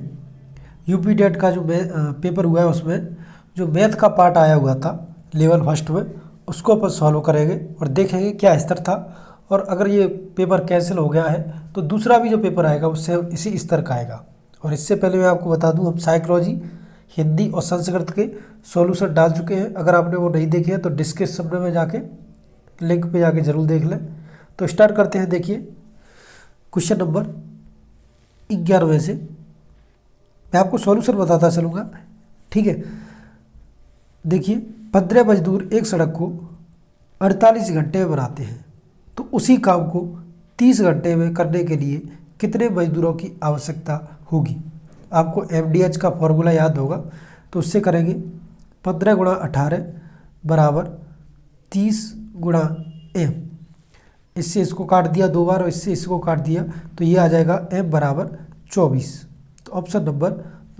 यूपी टेट का जो पेपर हुआ है, उसमें जो मैथ का पार्ट आया हुआ था लेवल फर्स्ट में, उसको अपन सॉल्व करेंगे और देखेंगे क्या स्तर था। और अगर ये पेपर कैंसिल हो गया है तो दूसरा भी जो पेपर आएगा उससे इसी स्तर का आएगा। और इससे पहले मैं आपको बता दूं, हम साइकोलॉजी, हिंदी और संस्कृत के सॉल्यूशन डाल चुके हैं। अगर आपने वो नहीं देखे हैं तो डिस्क्रिप्शन में जाके लिंक पे जाके ज़रूर देख लें। तो स्टार्ट करते हैं। देखिए क्वेश्चन नंबर 11वें से। मैं आपको सॉल्यूशन बताता चलूँगा, ठीक है। देखिए 15 मजदूर एक सड़क को 48 घंटे में बनाते हैं, तो उसी काम को 30 घंटे में करने के लिए कितने मजदूरों की आवश्यकता होगी। आपको MDH का फॉर्मूला याद होगा, तो उससे करेंगे 15 गुणा 18 बराबर 30 गुणा M। इससे इसको काट दिया 2 बार और इससे इसको काट दिया, तो ये आ जाएगा M बराबर 24। तो ऑप्शन नंबर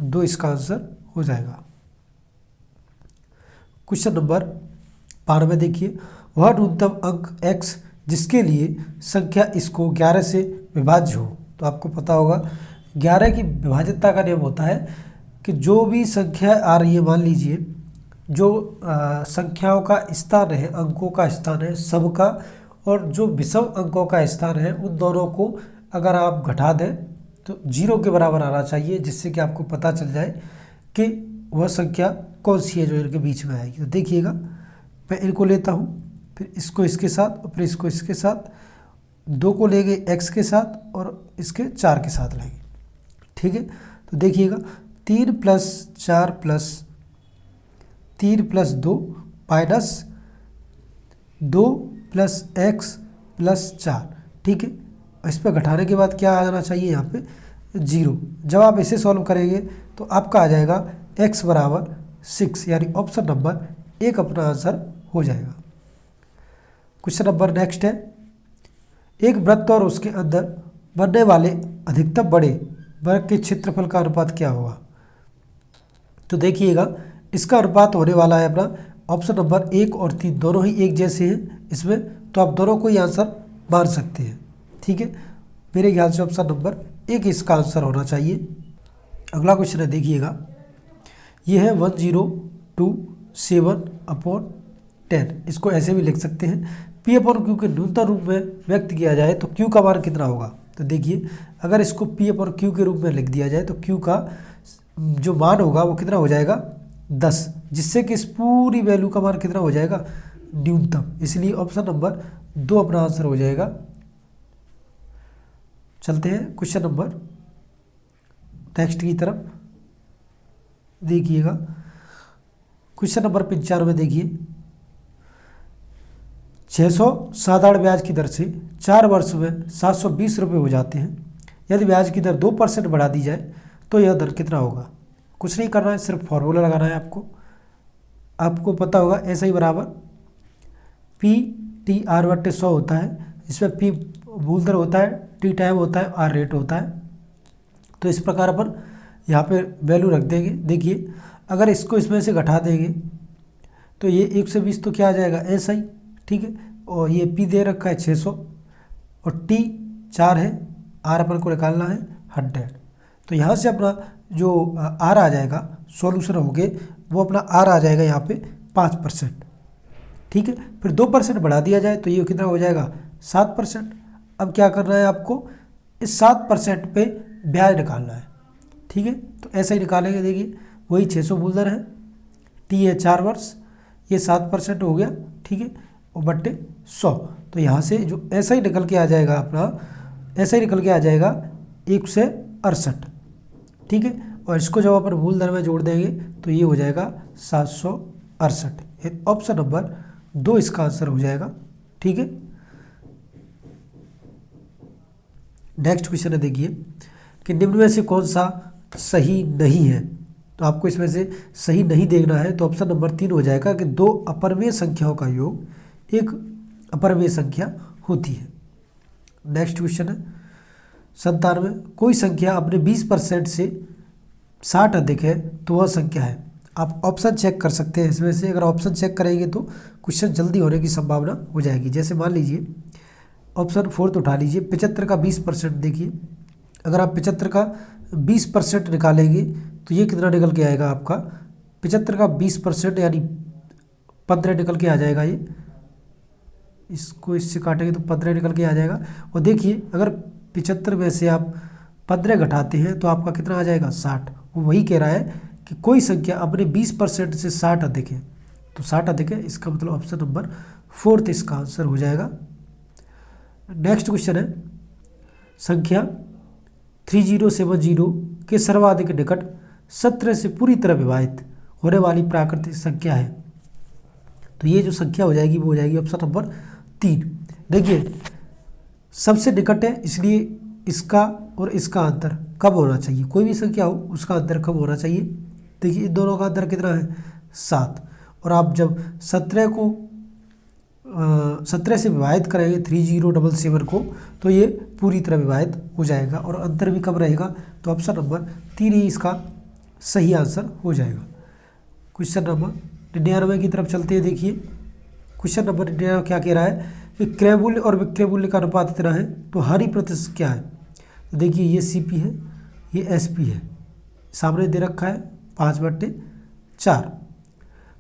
2 इसका आंसर हो जाएगा। क्वेश्चन नंबर 92 देखिए, वह न्यूनतम अंक x जिसके लिए संख्या इसको 11 से विभाज्य हो। तो आपको पता होगा 11 की विभाज्यता का नियम होता है कि जो भी संख्या आ रही है, मान लीजिए जो संख्याओं का स्थान है, अंकों का स्थान है सबका, और जो विषम अंकों का स्थान है उन दोनों को अगर आप घटा दें तो 0 के बराबर आना चाहिए, जिससे कि आपको पता चल जाए कि वह संख्या कौन सी है जो इनके बीच में आएगी। तो देखिएगा, मैं इनको लेता हूँ, फिर इसको इसके साथ और फिर इसको इसके साथ, 2 को लेंगे x के साथ और इसके 4 के साथ लेंगे, ठीक है। तो देखिएगा 3 + 4 + 3 + 2 माइनस 2 + x + 4, ठीक है। इस पर घटाने के बाद क्या आ जाना चाहिए यहाँ पे 0। जब आप इसे सॉल्व करेंगे तो आपका आ जाएगा x बराबर 6, यानी ऑप्शन नंबर 1 अपना आंसर हो जाएगा। क्वेश्चन नंबर नेक्स्ट है, एक वृत्त और उसके अंदर बनने वाले अधिकतम बड़े वर्ग के क्षेत्रफल का अनुपात क्या होगा। तो देखिएगा, इसका अनुपात होने वाला है अपना ऑप्शन नंबर 1 और 3, दोनों ही एक जैसे हैं इसमें, तो आप दोनों को ही आंसर मान सकते हैं, ठीक है। मेरे ख्याल से ऑप्शन नंबर 1 इसका आंसर होना चाहिए। अगला क्वेश्चन है, देखिएगा ये है 1027/10। इसको ऐसे भी लिख सकते हैं, P/Q के न्यूनतम रूप में व्यक्त किया जाए तो Q का मान कितना होगा। तो देखिए, अगर इसको P/Q के रूप में लिख दिया जाए तो Q का जो मान होगा वो कितना हो जाएगा 10, जिससे कि इस पूरी वैल्यू का मान कितना हो जाएगा न्यूनतम, इसलिए ऑप्शन नंबर 2 अपना आंसर हो जाएगा। चलते हैं क्वेश्चन नंबर नेक्स्ट की तरफ। देखिएगा क्वेश्चन नंबर 95 देखिए, 600 साधारण ब्याज की दर से 4 वर्ष में 720 रुपये हो जाते हैं। यदि ब्याज की दर 2% बढ़ा दी जाए तो यह दर कितना होगा। कुछ नहीं करना है, सिर्फ फॉर्मूला लगाना है आपको। आपको पता होगा ऐसा ही बराबर P/100 होता है, इसमें P मूल दर होता है, T टाइम होता है, R रेट होता है। तो इस प्रकार अपन यहाँ पे वैल्यू रख देंगे। देखिए, अगर इसको इसमें से घटा देंगे तो ये 120 तो क्या आ जाएगा ऐसा ही, ठीक है। और ये P दे रखा है 600 और T 4 है, R अपन को निकालना है 100। तो यहाँ से अपना जो R आ जाएगा सॉल्यूशन हो गए, वो अपना R आ जाएगा यहाँ पे 5%, ठीक है। फिर 2% बढ़ा दिया जाए तो ये कितना हो जाएगा 7%। अब क्या करना है आपको, इस 7% पे ब्याज निकालना है, ठीक है। तो ऐसा ही निकालेंगे। देखिए, वही 600 मूल दर है, T है 4 वर्ष, ये 7% हो गया, ठीक है, और बट्टे 100। तो यहाँ से जो ऐसा ही निकल के आ जाएगा अपना, ऐसा ही निकल के आ जाएगा 168, ठीक है। और इसको जब अपन मूल दर में जोड़ देंगे तो ये हो जाएगा 768। ऑप्शन नंबर 2 इसका आंसर हो जाएगा, ठीक है। नेक्स्ट क्वेश्चन है, देखिए कि निम्न में से कौन सा सही नहीं है। तो आपको इसमें से सही नहीं देखना है, तो ऑप्शन नंबर 3 हो जाएगा कि 2 अपरिमेय संख्याओं का योग एक अपरिमेय संख्या होती है। नेक्स्ट क्वेश्चन है 97, कोई संख्या अपने 20% से 60 अधिक है तो वह संख्या है। आप ऑप्शन चेक कर सकते हैं इसमें से, अगर ऑप्शन चेक करेंगे तो क्वेश्चन जल्दी होने की संभावना हो जाएगी। जैसे मान लीजिए ऑप्शन 4 उठा लीजिए, 75 का 20%। देखिए, अगर आप 75 का 20% निकालेंगे तो ये कितना निकल के आएगा आपका, 75 का 20% यानी 15 निकल के आ जाएगा। ये इसको इससे काटेंगे तो 15 निकल के आ जाएगा। और देखिए, अगर 75 में से आप 15 घटाते हैं तो आपका कितना आ जाएगा 60। वो वही कह रहा है कि कोई संख्या अपने 20% से 60 अधिक है, तो 60 अधिक है, इसका मतलब ऑप्शन नंबर 4 इसका आंसर हो जाएगा। नेक्स्ट क्वेश्चन है संख्या 3070 के सर्वाधिक निकट 17 से पूरी तरह विभाजित होने वाली प्राकृतिक संख्या है। तो ये जो संख्या हो जाएगी वो हो जाएगी ऑप्शन नंबर 3। देखिए सबसे निकट है, इसलिए इसका और इसका अंतर कम होना चाहिए, कोई भी संख्या हो उसका अंतर कम होना चाहिए। देखिए इन दोनों का अंतर कितना है 7, और आप जब 17 को 17 से विभाजित करेंगे 3077 को तो ये पूरी तरह विभाजित हो जाएगा और अंतर भी कम रहेगा। तो ऑप्शन नंबर 3 ही इसका सही आंसर हो जाएगा। क्वेश्चन नंबर 99 की तरफ चलते हैं। देखिए क्वेश्चन नंबर 99 क्या कह रहा है कि क्रय मूल्य और विक्रय मूल्य का अनुपात इतना है तो हानि प्रतिशत क्या है। तो देखिए ये CP है, ये SP है, सामने दे रखा है 5/4।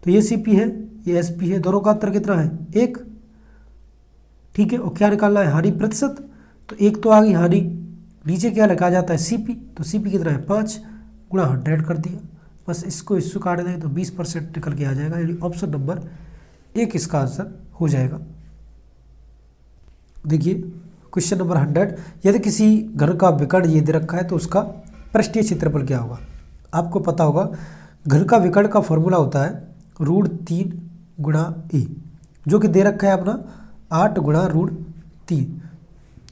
तो ये CP है, ये SP है, दोनों का अंतर कितना है 1। ठीक है, और क्या निकालना है हानि प्रतिशत। तो 1 तो आ गई हानि, नीचे क्या लिखा जाता है CP, तो CP कितना है 5 गुणा 100 कर दिया, बस इसको इससे काट दें तो 20% निकल के आ जाएगा, यानी ऑप्शन नंबर 1 इसका आंसर हो जाएगा। देखिए क्वेश्चन नंबर 100, यदि किसी घर का विकर्ण ये दे रखा है तो उसका पृष्ठीय क्षेत्रफल क्या होगा। आपको पता होगा घर का विकर्ण का फॉर्मूला होता है √3 गुणा a, जो कि दे रखा है अपना 8 गुणा √3।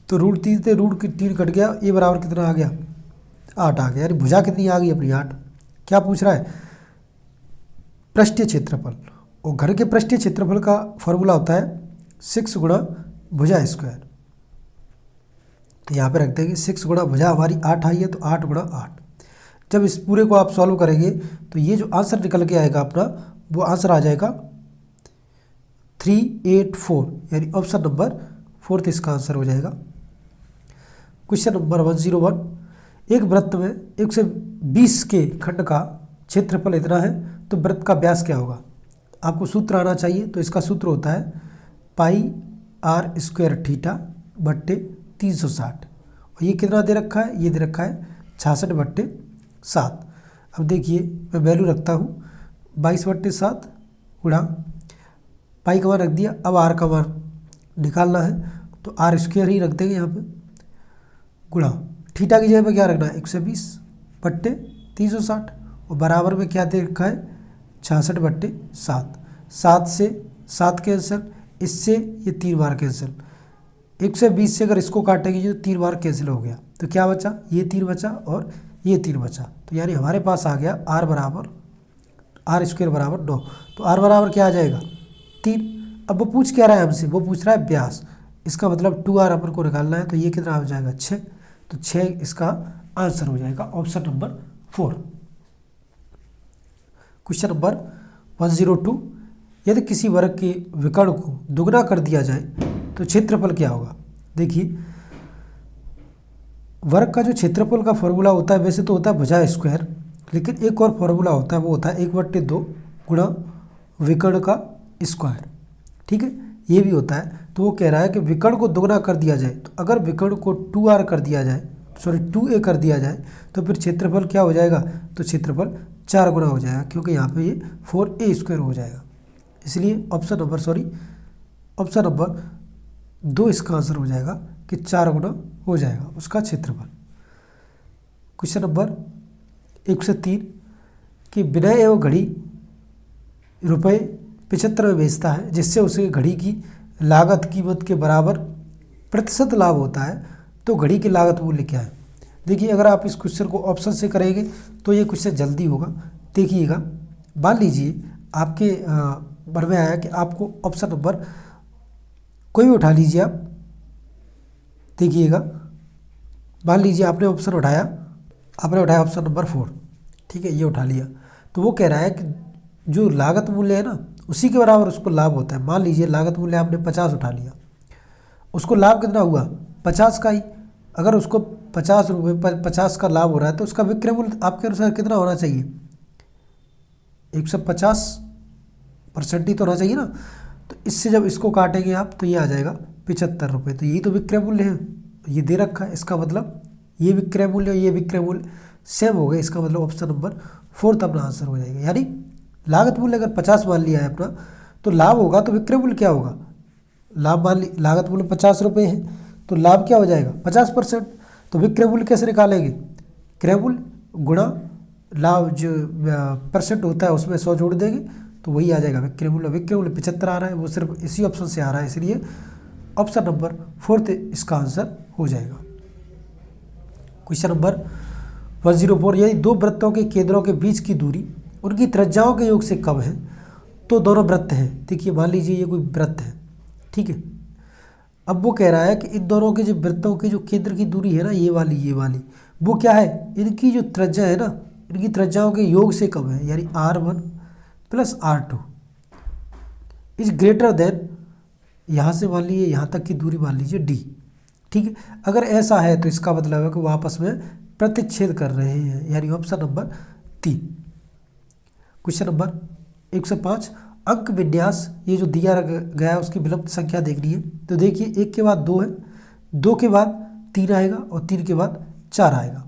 तो √3 से √3 कट गया, a बराबर कितना आ गया 8 आ गया, यानी भुजा कितनी आ गई अपनी 8। क्या पूछ रहा है पृष्ठीय क्षेत्रफल, और घर के पृष्ठीय क्षेत्रफल का फॉर्मूला होता है 6 गुणा भुजा स्क्वायर। तो यहाँ पे रख देंगे 6 गुणा भुजा हमारी 8 आई है तो 8 गुणा 8। जब इस पूरे को आप सॉल्व करेंगे तो ये जो आंसर निकल के आएगा अपना वो आंसर आ जाएगा 384, यानी ऑप्शन नंबर 4 इसका आंसर हो जाएगा। क्वेश्चन नंबर 101, एक वृत्त में 120 के खंड का क्षेत्रफल इतना है तो वृत्त का व्यास क्या होगा। आपको सूत्र आना चाहिए, तो इसका सूत्र होता है πr² बट्टे 360, और ये कितना दे रखा है, ये दे रखा है 66/7। अब देखिए मैं वैल्यू रखता हूँ 22/7 गुणा पाई का मान रख दिया। अब आर का मान निकालना है तो r² ही रख देंगे यहाँ पे, गुणा थीटा की जगह पे क्या रखना है 120/360, और बराबर में क्या दे रखा है 66/7। 7 से 7 कैंसिल, इससे ये 3 बार कैंसिल, 120 से अगर इसको काटेंगे तो 3 बार कैंसिल हो गया, तो क्या बचा ये 3 बचा और ये 3 बचा। तो यानी हमारे पास आ गया r² बराबर 9। तो r बराबर क्या आ जाएगा 3। अब वो पूछ क्या रहा है हमसे, वो पूछ रहा है व्यास, इसका मतलब 2r अपन को निकालना है, तो ये कितना हो जाएगा 6, तो 6 इसका आंसर हो जाएगा, ऑप्शन नंबर 4। क्वेश्चन नंबर 102, यदि किसी वर्ग के विकर्ण को दुगना कर दिया जाए तो क्षेत्रफल क्या होगा। देखिए वर्ग का जो क्षेत्रफल का फॉर्मूला होता है वैसे तो होता है भुजा स्क्वायर, लेकिन एक और फॉर्मूला होता है वो होता है 1/2 गुणा विकर्ण का स्क्वायर। ठीक है, ये भी होता है। तो वो कह रहा है कि विकर्ण को दुगना कर दिया जाए, तो अगर विकर्ण को 2r कर दिया जाए, 2a कर दिया जाए तो फिर क्षेत्रफल क्या हो जाएगा, तो क्षेत्रफल 4 गुना हो जाएगा, क्योंकि यहाँ पे ये 4a² हो जाएगा। इसलिए ऑप्शन नंबर 2 इसका आंसर हो जाएगा कि 4 गुना हो जाएगा उसका क्षेत्रफल। क्वेश्चन नंबर 103, कि विनय एवं घड़ी ₹75 में बेचता है, जिससे उसे घड़ी की लागत कीमत के बराबर प्रतिशत लाभ होता है, तो घड़ी की लागत मूल्य क्या है। देखिए अगर आप इस क्वेश्चन को ऑप्शन से करेंगे तो ये क्वेश्चन जल्दी होगा। देखिएगा, मान लीजिए आपके मन में आया कि आपको ऑप्शन नंबर कोई भी उठा लीजिए आप। देखिएगा, मान लीजिए आपने उठाया ऑप्शन नंबर 4, ठीक है, ये उठा लिया। तो वो कह रहा है कि जो लागत मूल्य है ना उसी के बराबर उसको लाभ होता है। मान लीजिए लागत मूल्य आपने 50 उठा लिया, उसको लाभ कितना हुआ 50 का ही। अगर उसको 50 रुपये 50 का लाभ हो रहा है तो उसका विक्रय मूल्य आपके अनुसार कितना होना चाहिए, 150% ही तो होना चाहिए ना। तो इससे जब इसको काटेंगे आप तो ये आ जाएगा 75 रुपये। तो यही तो विक्रय मूल्य है, ये दे रखा है, इसका मतलब ये विक्रय मूल्य और ये विक्रय मूल्य सेम हो गए। इसका मतलब ऑप्शन नंबर 4 अपना आंसर हो जाएगा। यानी लागत मूल्य अगर 50 मान लिया है अपना, तो लाभ होगा तो विक्रय मूल्य क्या होगा, लाभ मान ली लागत मूल्य 50 रुपये है तो लाभ क्या हो जाएगा 50%। तो विक्रय मूल्य कैसे निकालेंगे, क्रय मूल्य गुणा लाभ जो परसेंट होता है उसमें 100 जोड़ देंगे तो वही आ जाएगा विक्रय मूल्य। विक्रय मूल्य 75 आ रहा है, वो सिर्फ इसी ऑप्शन से आ रहा है, इसलिए ऑप्शन नंबर 4 इसका आंसर हो जाएगा। क्वेश्चन नंबर 104, यदि दो वृत्तों के केंद्रों के बीच की दूरी उनकी त्रिज्याओं के योग से कम है तो दोनों वृत्त हैं। देखिए मान लीजिए ये कोई वृत्त है, ठीक है। अब वो कह रहा है कि इन दोनों के जो वृत्तों के जो केंद्र की दूरी है ना, ये वाली वो क्या है, इनकी जो त्रिज्या है ना, इनकी त्रिज्याओं के योग से कम है, यानी R1 + R2 is greater than, यहाँ से मान लीजिए यहाँ तक की दूरी मान लीजिए D, ठीक है। अगर ऐसा है तो इसका मतलब है कि वो आपस में प्रतिच्छेद कर रहे हैं, यानी ऑप्शन नंबर 3। क्वेश्चन नंबर 105, अंक विन्यास ये जो दिया गया है उसकी विलुप्त संख्या देखनी है। तो देखिए 1 के बाद 2 है, 2 के बाद 3 आएगा और 3 के बाद 4 आएगा।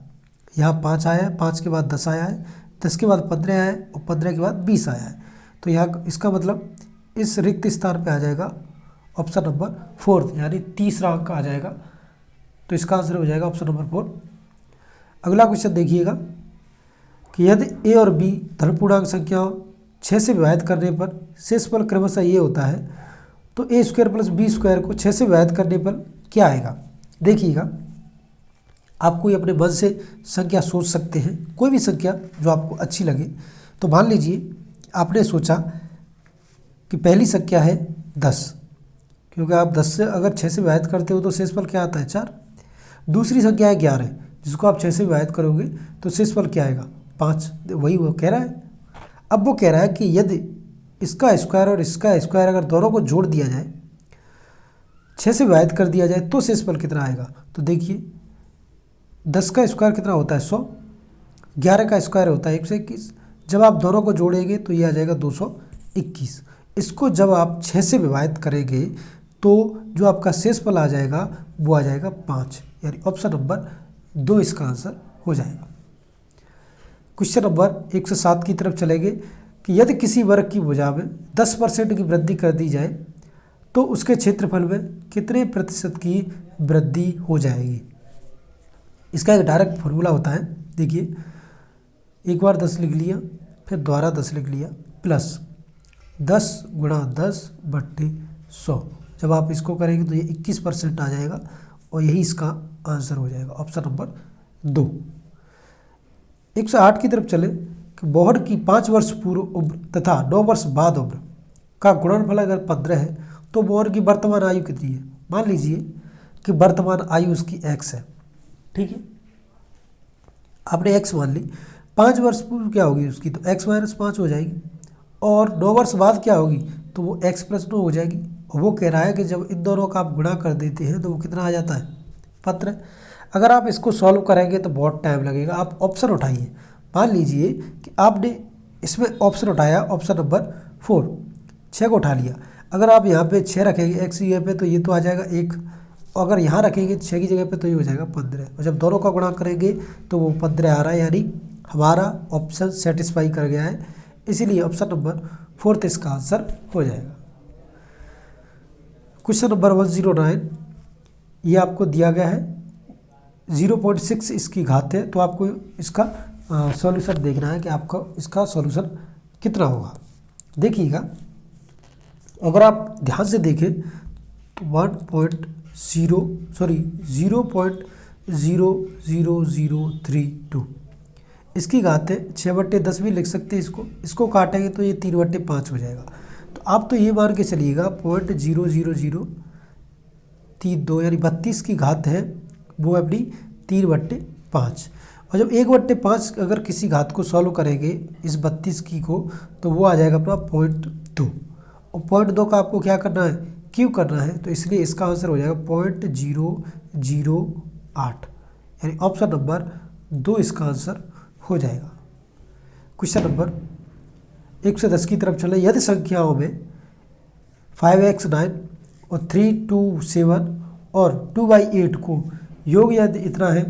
यहाँ 5 आया है, 5 के बाद 10 आया है, 10 के बाद 15 आया है और 15 के बाद 20 आया है। तो यहाँ इसका मतलब इस रिक्त स्थान पे आ जाएगा ऑप्शन नंबर 4, यानी तीसरा अंक आ जाएगा। तो इसका आंसर हो जाएगा ऑप्शन नंबर 4। अगला क्वेश्चन देखिएगा कि यदि ए और बी धन पूर्णांक संख्याओं 6 से विभाजित करने पर शेषफल क्रमशः ये होता है तो a² + b² को 6 से विभाजित करने पर क्या आएगा। देखिएगा आप कोई अपने मन से संख्या सोच सकते हैं, कोई भी संख्या जो आपको अच्छी लगे। तो मान लीजिए आपने सोचा कि पहली संख्या है 10, क्योंकि आप 10 से अगर 6 से विभाजित करते हो तो शेषफल क्या आता है 4। दूसरी संख्या है 11, जिसको आप 6 से विभाजित करोगे तो शेषफल क्या आएगा 5। वही वो कह रहा है। अब वो कह रहा है कि यदि इसका स्क्वायर और इसका स्क्वायर अगर दोनों को जोड़ दिया जाए, 6 से विभाजित कर दिया जाए तो शेषफल कितना आएगा। तो देखिए 10 का स्क्वायर कितना होता है 100, 11 का स्क्वायर होता है 121। जब आप दोनों को जोड़ेंगे तो ये आ जाएगा 221। इसको जब आप 6 से विभाजित करेंगे तो जो आपका शेषफल आ जाएगा वो आ जाएगा 5, यानी ऑप्शन नंबर 2 इसका आंसर हो जाएगा। क्वेश्चन नंबर 107 की तरफ चलेंगे कि यदि किसी वर्ग की भुजा में 10% की वृद्धि कर दी जाए तो उसके क्षेत्रफल में कितने प्रतिशत की वृद्धि हो जाएगी। इसका एक डायरेक्ट फॉर्मूला होता है। देखिए एक बार 10 लिख लिया, फिर दोबारा 10 लिख लिया, प्लस 10 × 10/100। जब आप इसको करेंगे तो ये 21% आ जाएगा और यही इसका आंसर हो जाएगा ऑप्शन नंबर 2। 108 की तरफ चले कि बौहड़ की 5 वर्ष पूर्व उम्र तथा 9 वर्ष बाद उम्र का गुणनफल अगर 15 है तो बौहड़ की वर्तमान आयु कितनी है। मान लीजिए कि वर्तमान आयु उसकी x है, ठीक है। आपने x मान ली, 5 वर्ष पूर्व क्या होगी उसकी, तो x - 5 हो जाएगी, और 9 वर्ष बाद क्या होगी तो वो x + 9 हो जाएगी। और वो कह रहा है कि जब इन दोनों का आप गुणा कर देते हैं तो वो कितना आ जाता है 15। अगर आप इसको सॉल्व करेंगे तो बहुत टाइम लगेगा। आप ऑप्शन उठाइए, मान लीजिए कि आपने इसमें ऑप्शन उठाया ऑप्शन नंबर 4, 6 को उठा लिया। अगर आप यहाँ पे 6 रखेंगे x की जगह पे तो ये तो आ जाएगा 1, और अगर यहाँ रखेंगे 6 की जगह पे तो ये हो जाएगा 15। और जब दोनों का गुणा करेंगे तो वो 15 आ रहा है, यानी हमारा ऑप्शन सेटिस्फाई कर गया है, इसीलिए ऑप्शन नंबर 4 इसका आंसर हो जाएगा। क्वेश्चन नंबर 109, ये आपको दिया गया है 0.6 इसकी घात है, तो आपको इसका सॉल्यूशन देखना है कि आपको इसका सॉल्यूशन कितना होगा। देखिएगा अगर आप ध्यान से देखें तो 0.000032 इसकी घात है, 6/10 भी लिख सकते हैं। इसको काटेंगे तो ये 3/5 हो जाएगा। तो आप तो ये मान के चलिएगा 0.00032 यानी 32 की घात है वो अपनी 3/5। और जब 1/5 अगर किसी घात को सॉल्व करेंगे इस 32 की को तो वो आ जाएगा अपना 0.2, और 0.2 का आपको क्या करना है क्यों करना है, तो इसलिए इसका आंसर हो जाएगा 0.008, यानी ऑप्शन नंबर 2 इसका आंसर हो जाएगा। क्वेश्चन नंबर 110 की तरफ चले, यदि संख्याओं में 5x9 और 327 और 2/8 को योग यदि इतना है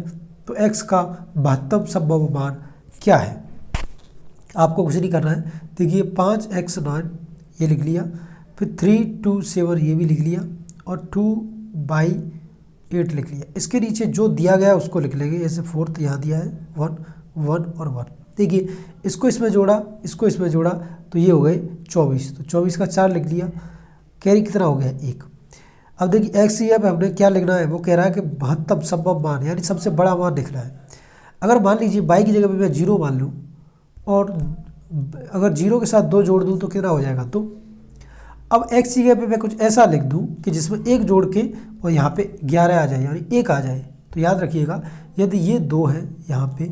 तो x का महत्तम संभव मान क्या है। आपको कुछ नहीं करना है। देखिए 5x9 ये लिख लिया, फिर 327 ये भी लिख लिया, और 2/8 8 लिख लिया। इसके नीचे जो दिया गया है उसको लिख लेंगे, जैसे 4th यहाँ दिया है 1 1 और 1। देखिए इसको इसमें जोड़ा, इसको इसमें जोड़ा, तो ये हो गए 24। तो 24 का 4 लिख लिया। कैरी कितना हो गया 1। अब देखिए एक्स यहाँ पे हमने क्या लिखना है, वो कह रहा है कि महत्तम संभव मान, यानी सबसे बड़ा मान लिखना है। अगर मान लीजिए बाई की जगह पे मैं 0 मान लूँ और अगर 0 के साथ 2 जोड़ दूँ तो कितना हो जाएगा 2। अब एक्स की जगह पे मैं कुछ ऐसा लिख दूँ कि जिसमें 1 जोड़ के और यहाँ पे 11 आ जाए, यानी 1 आ जाए। तो याद रखिएगा यदि ये 2 है यहाँ पे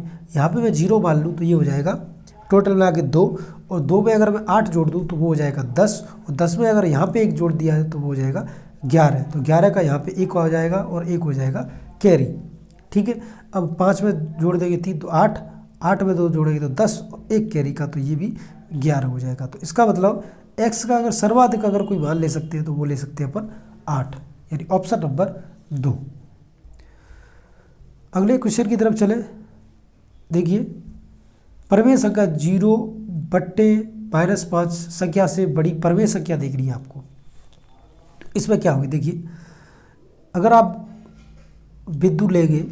मैं 0 मान लूँ तो ये हो जाएगा टोटल मिला के 2, और 2 में अगर मैं 8 जोड़ दूँ तो वो हो जाएगा 10, और 10 में अगर यहाँ पे 1 जोड़ दिया है तो वो हो जाएगा 11। तो 11 का यहाँ पे 1 हो जाएगा और 1 हो जाएगा कैरी। ठीक है, अब 5 में जोड़ देंगे 3 तो 8, 8 में 2 जोड़ेंगे तो 10, और 1 कैरी का, तो ये भी 11 हो जाएगा। तो इसका मतलब x का अगर सर्वाधिक अगर कोई मान ले सकते हैं तो वो ले सकते हैं अपन 8, यानी ऑप्शन नंबर 2। अगले क्वेश्चन की तरफ चले। देखिए परमेय संख्या 0/-5 संख्या से बड़ी परमेय संख्या देख रही है आपको। तो इसमें क्या होगी, देखिए अगर आप बिंदु लेंगे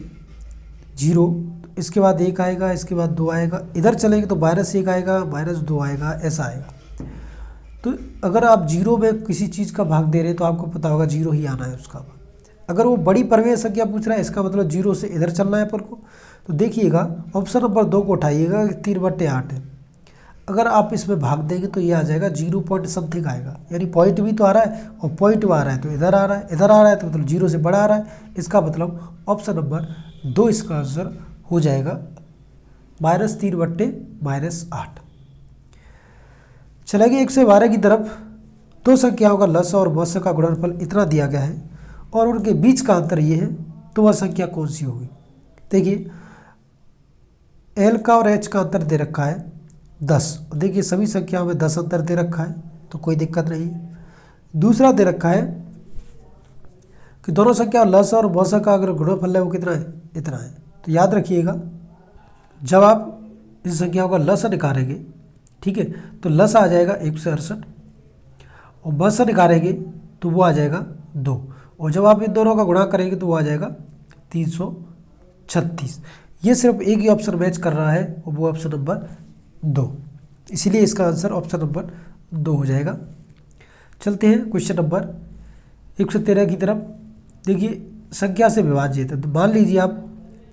0, तो इसके बाद 1 आएगा, इसके बाद 2 आएगा, इधर चलेंगे तो -1 आएगा, -2 आएगा, ऐसा आएगा। तो अगर आप 0 में किसी चीज़ का भाग दे रहे हैं तो आपको पता होगा 0 ही आना है उसका भाग। अगर वो बड़ी परमेय संख्या पूछ रहा है, इसका मतलब 0 से इधर चलना है अपन को। तो देखिएगा ऑप्शन नंबर 2 को उठाइएगा, 3/8 है। अगर आप इसमें भाग देंगे तो ये आ जाएगा 0 पॉइंट समथिंग आएगा, यानी पॉइंट भी तो आ रहा है और पॉइंट आ रहा है, तो इधर आ रहा है, इधर आ रहा है, तो मतलब 0 से बड़ा आ रहा है। इसका मतलब ऑप्शन नंबर 2 इसका आंसर हो जाएगा -3/-8। चलेंगे 1 से 12 की तरफ। दो संख्याओं का लस और मस का गुणनफल इतना दिया गया है और उनके बीच का अंतर ये है, तो वह संख्या कौन सी होगी। देखिए एल का और एच का अंतर दे रखा है 10। देखिए सभी संख्याओं में 10 अंतर दे रखा है, तो कोई दिक्कत नहीं है। दूसरा दे रखा है कि दोनों संख्या लस और मस का अगर गुणनफल है वो कितना है, इतना है। तो याद रखिएगा जब आप इन संख्याओं का लस निकालेंगे, ठीक है, तो लस आ जाएगा 168 और मस निकालेंगे तो वो आ जाएगा 2, और जब आप इन दोनों का गुणा करेंगे तो वो आ जाएगा 336। ये सिर्फ एक ही ऑप्शन मैच कर रहा है और वो ऑप्शन नंबर 2, इसीलिए इसका आंसर ऑप्शन नंबर 2 हो जाएगा। चलते हैं क्वेश्चन नंबर 113 की तरफ। देखिए संख्या से विभाज्य है, तो मान लीजिए आप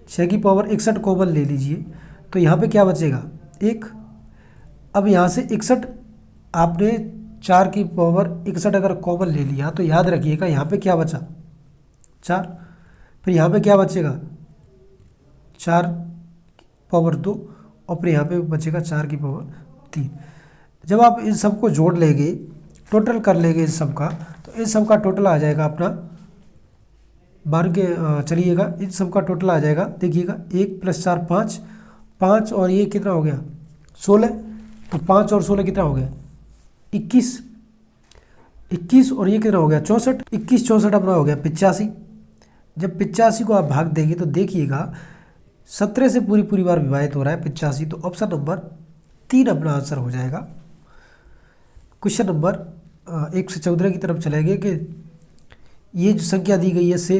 6 की पावर 61 कॉमन ले लीजिए, तो यहाँ पे क्या बचेगा 1। अब यहाँ से 61 आपने 4 की पावर 61 अगर कॉमन ले लिया तो याद रखिएगा यहाँ पे क्या बचा 4, फिर यहाँ पे क्या बचेगा 4 पावर 2 और फिर यहाँ पे बचेगा 4 की पावर 3। जब आप इन सब को जोड़ लेंगे, टोटल कर लेंगे इन सब का, तो इन सब का टोटल आ जाएगा अपना, मान के चलिएगा इन सब का टोटल आ जाएगा। देखिएगा 1 + 4 5, 5 और ये कितना हो गया 16, तो 5 और 16 कितना हो गया 21, 21 और ये कितना हो गया 64, 21 64 अपना हो गया 85। जब 85 को आप भाग देंगे तो देखिएगा 17 से पूरी बार विभाजित हो रहा है 85, तो ऑप्शन नंबर 3 अपना आंसर हो जाएगा। क्वेश्चन नंबर 114 की तरफ चलेंगे कि ये जो संख्या दी गई है से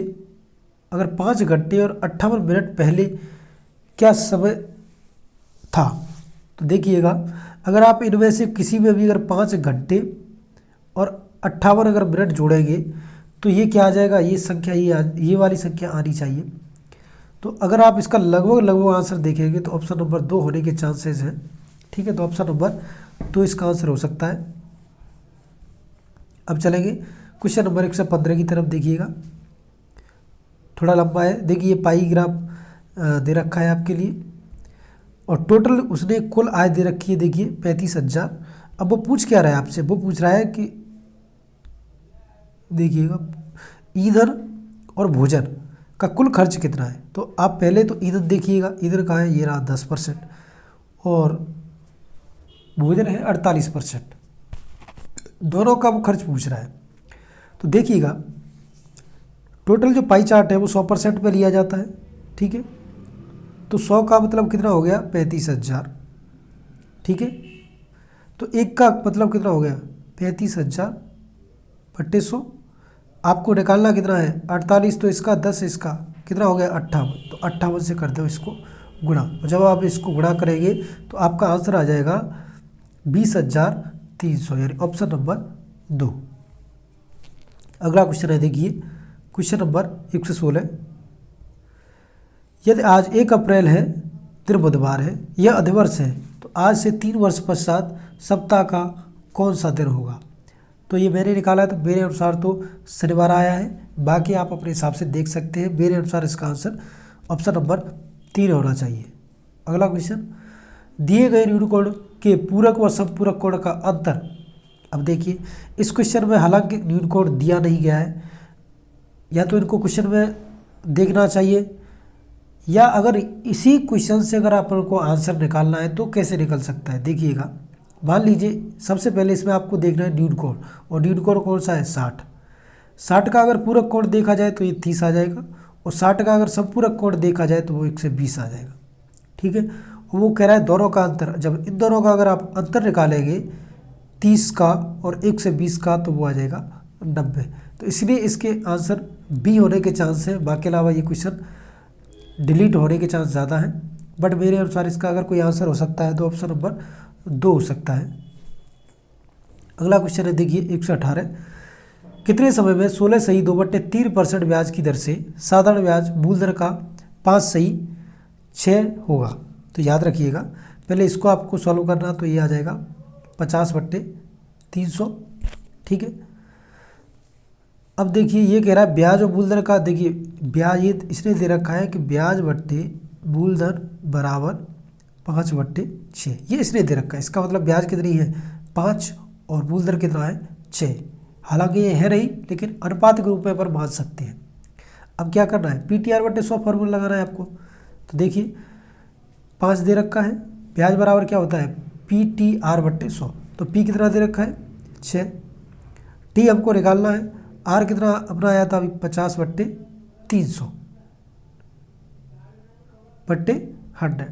अगर 5 घंटे और 58 मिनट पहले क्या समय था। तो देखिएगा अगर आप इनमें से किसी में भी अगर 5 घंटे और 58 अगर मिनट जोड़ेंगे तो ये क्या आ जाएगा, ये संख्या ये वाली संख्या आनी चाहिए। तो अगर आप इसका लगभग आंसर देखेंगे तो ऑप्शन नंबर 2 होने के चांसेस हैं। ठीक है, तो ऑप्शन नंबर 2 इसका आंसर हो सकता है। अब चलेंगे क्वेश्चन नंबर 115 की तरफ। देखिएगा थोड़ा लंबा है। देखिए पाई ग्राफ दे रखा है आपके लिए और टोटल उसने कुल आय दे रखी है, देखिए 35,000। अब वो पूछ क्या रहा है आपसे, वो पूछ रहा है कि देखिएगा ईंधन और भोजन का कुल खर्च कितना है। तो आप पहले तो ईंधन देखिएगा, ईंधन का है ये रहा 10% और भोजन है 48%, दोनों का वो खर्च पूछ रहा है। तो देखिएगा टोटल जो पाई चार्ट है वो 100% पे लिया जाता है। ठीक है, तो 100 का मतलब कितना हो गया 35,000। ठीक है, तो एक का मतलब कितना हो गया 35,000 बटे 100, आपको निकालना कितना है 48, तो इसका 10 इसका कितना हो गया 58, तो 58 से कर दो इसको गुणा। और जब आप इसको गुणा करेंगे तो आपका आंसर आ जाएगा 20,300, यानी ऑप्शन नंबर 2। अगला क्वेश्चन है, देखिए क्वेश्चन नंबर 116। यदि आज 1 अप्रैल है, दिन बुधवार है, यह अधिवर्ष है, तो आज से 3 वर्ष पश्चात सप्ताह का कौन सा दिन होगा? तो ये मैंने निकाला है, तो मेरे अनुसार तो शनिवार आया है, बाकी आप अपने हिसाब से देख सकते हैं। मेरे अनुसार इसका आंसर ऑप्शन नंबर 3 होना चाहिए। अगला क्वेश्चन, दिए गए न्यूनकोण के पूरक व समपूरक कोण का अंतर। अब देखिए इस क्वेश्चन में हालांकि न्यूनकोण दिया नहीं गया है, या तो इनको क्वेश्चन में देखना चाहिए, या अगर इसी क्वेश्चन से अगर अपन को आंसर निकालना है तो कैसे निकल सकता है। देखिएगा, मान लीजिए सबसे पहले इसमें आपको देखना है न्यूनकोण, और न्यूनकोण कौन सा है 60। 60 का अगर पूरक कोण देखा जाए तो ये 30 आ जाएगा, और 60 का अगर समपूरक कोण देखा जाए तो वो 120 आ जाएगा। ठीक है, वो कह रहा है दोनों का अंतर, जब इन दोनों का अगर आप अंतर निकालेंगे 30 का और 120 का, तो वो आ जाएगा 90। तो इसलिए इसके आंसर बी होने के चांस है, बाकी अलावा ये क्वेश्चन डिलीट होने के चांस ज़्यादा है। बट मेरे अनुसार इसका अगर कोई आंसर हो सकता है तो ऑप्शन नंबर 2 हो सकता है। अगला क्वेश्चन है, देखिए 118। कितने समय में 16 सही 2/3% ब्याज की दर से साधारण ब्याज मूलधन का 5/6 होगा? तो याद रखिएगा, पहले इसको आपको सॉल्व करना, तो ये आ जाएगा 50/300। ठीक है, अब देखिए ये कह रहा है ब्याज और मूलधन का, देखिए ब्याज ये इसने दे रखा है कि ब्याज बट्टे मूलधन बराबर 5/6, ये इसने दे रखा है। इसका मतलब ब्याज कितनी है 5 और मूलधन कितना है 6। हालांकि ये है नहीं, लेकिन अनुपात के रूप में पर मान सकते हैं। अब क्या करना है, PTR/100 फॉर्मूला लगाना है आपको। तो देखिए 5 दे रखा है, ब्याज बराबर क्या होता है PTR/100, तो P कितना दे रखा है 6, T हमको निकालना है, R कितना अपना आया था अभी 50/300/100।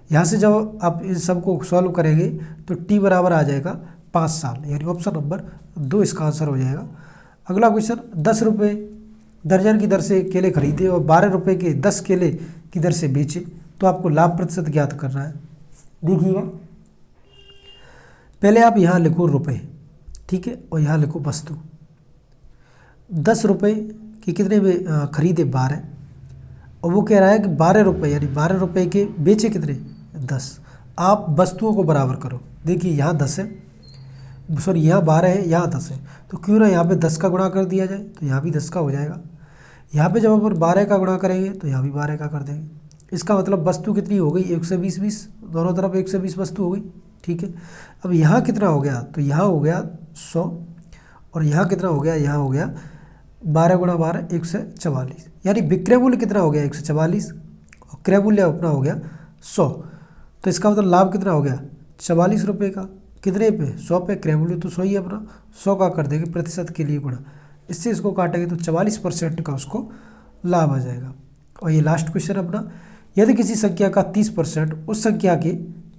यहाँ से जब आप इन सबको सॉल्व करेंगे तो T बराबर आ जाएगा 5 साल, यानी ऑप्शन नंबर 2 इसका आंसर हो जाएगा। अगला क्वेश्चन, 10 रुपये दर्जन की दर से केले खरीदे और 12 रुपये के 10 केले की दर से बेचे, तो आपको लाभ प्रतिशत ज्ञात करना है। देखिएगा, पहले आप यहाँ लिखो रुपये, ठीक है, और यहाँ लिखो वस्तु। 10 रुपये के कितने में खरीदे 12, और वो कह रहा है कि 12 रुपये, यानी 12 रुपये के बेचे कितने 10। आप वस्तुओं को बराबर करो। देखिए यहाँ 10 है, सॉरी यहाँ 12 है, यहाँ 10 है, तो क्यों ना यहाँ पे 10 का गुणा कर दिया जाए, तो यहाँ भी 10 का हो जाएगा। यहाँ पे जब अपन 12 का गुणा करेंगे तो यहाँ भी 12 का कर देंगे। इसका मतलब वस्तु कितनी हो गई 120, दोनों तरफ 120 वस्तु हो गई। ठीक है, अब यहाँ कितना हो गया, तो यहाँ हो गया 100, और यहाँ कितना हो गया, यहाँ हो गया 12 × 12 144, यानी विक्रय मूल्य कितना हो गया 144, और क्रय मूल्य अपना हो गया 100। तो इसका मतलब लाभ कितना हो गया 44 रुपये का, कितने पे 100 पे, क्रय मूल्य तो 100 ही है अपना, 100 का कर देंगे प्रतिशत के लिए गुणा, इससे इसको काटेंगे तो 44% का उसको लाभ आ जाएगा। और ये लास्ट क्वेश्चन अपना, यदि किसी संख्या का 30% उस संख्या के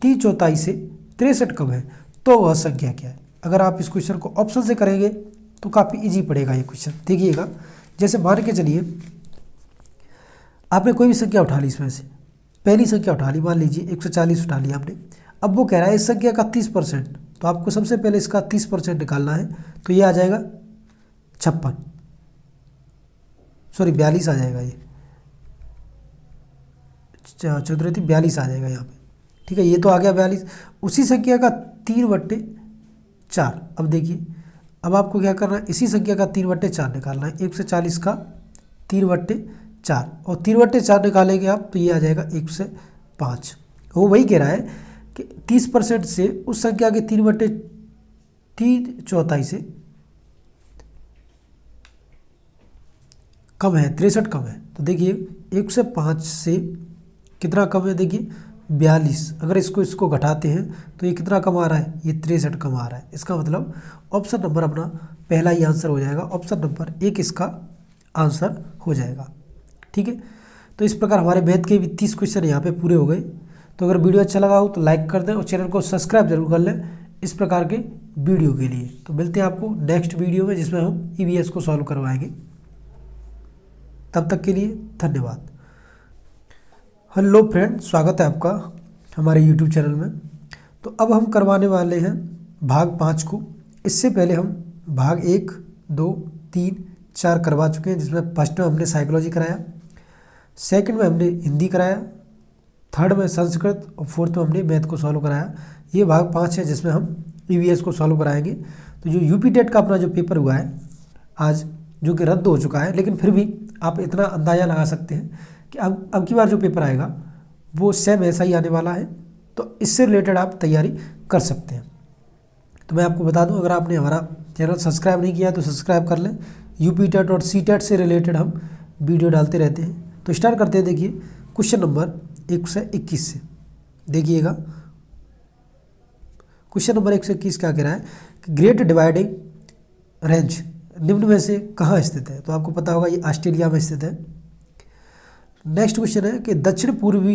3/4 से 63 कम है तो वह संख्या क्या है? अगर आप इस क्वेश्चन को ऑप्शन से करेंगे तो काफ़ी इजी पड़ेगा ये क्वेश्चन। देखिएगा, जैसे मान के चलिए आपने कोई भी संख्या उठा ली, इसमें से पहली संख्या उठा ली, मान लीजिए 140 उठा लिया आपने। अब वो कह रहा है इस संख्या का 30%, तो आपको सबसे पहले इसका 30% निकालना है, तो ये आ जाएगा 56, सॉरी 42 आ जाएगा, ये 42 आ जाएगा यहाँ पे। ठीक है, ये तो आ गया 42। उसी संख्या का 3/4। अब देखिए, अब आपको क्या करना है, इसी संख्या का 3/4 निकालना है। 140 का 3/4, और 3/4 निकालेंगे आप तो ये आ जाएगा 105। वो वही कह रहा है कि 30% से उस संख्या के 3/3 से कम है, 63 कम है। तो देखिए 105 से कितना कम है, देखिए 42। अगर इसको घटाते हैं तो ये कितना कम आ रहा है, ये 63 कम आ रहा है। इसका मतलब ऑप्शन नंबर अपना पहला ही आंसर हो जाएगा, ऑप्शन नंबर 1 इसका आंसर हो जाएगा। ठीक है, तो इस प्रकार हमारे मैथ के भी 30 क्वेश्चन यहाँ पे पूरे हो गए। तो अगर वीडियो अच्छा लगा हो तो लाइक कर दें और चैनल को सब्सक्राइब जरूर कर लें। इस प्रकार के वीडियो के लिए। तो मिलते हैं आपको नेक्स्ट वीडियो में जिसमें हम ईवीएस को सॉल्व करवाएंगे। तब तक के लिए धन्यवाद। हेलो फ्रेंड, स्वागत है आपका हमारे यूट्यूब चैनल में। तो अब हम करवाने वाले हैं भाग 5 को। इससे पहले हम भाग 1, 2, 3, 4 करवा चुके हैं, जिसमें फर्स्ट में हमने साइकोलॉजी कराया, सेकंड में हमने हिंदी कराया, थर्ड में संस्कृत और फोर्थ में हमने मैथ को सॉल्व कराया। ये भाग 5 है जिसमें हम ईवीएस को सॉल्व कराएंगे। तो जो यूपी टेट का अपना जो पेपर हुआ है आज, जो कि रद्द हो चुका है, लेकिन फिर भी आप इतना अंदाज़ा लगा सकते हैं कि अब की बार जो पेपर आएगा वो सेम ऐसा ही आने वाला है। तो इससे रिलेटेड आप तैयारी कर सकते हैं। तो मैं आपको बता दूं, अगर आपने हमारा चैनल सब्सक्राइब नहीं किया तो सब्सक्राइब कर लें। यूपी टेट और सी टेट से रिलेटेड हम वीडियो डालते रहते हैं। तो स्टार्ट करते हैं। देखिए क्वेश्चन नंबर 121 से देखिएगा। क्वेश्चन नंबर 121 क्या कह रहा है कि ग्रेट डिवाइडिंग रेंज निम्न में से कहाँ स्थित है। तो आपको पता होगा ये ऑस्ट्रेलिया में स्थित है। नेक्स्ट क्वेश्चन है कि दक्षिण पूर्वी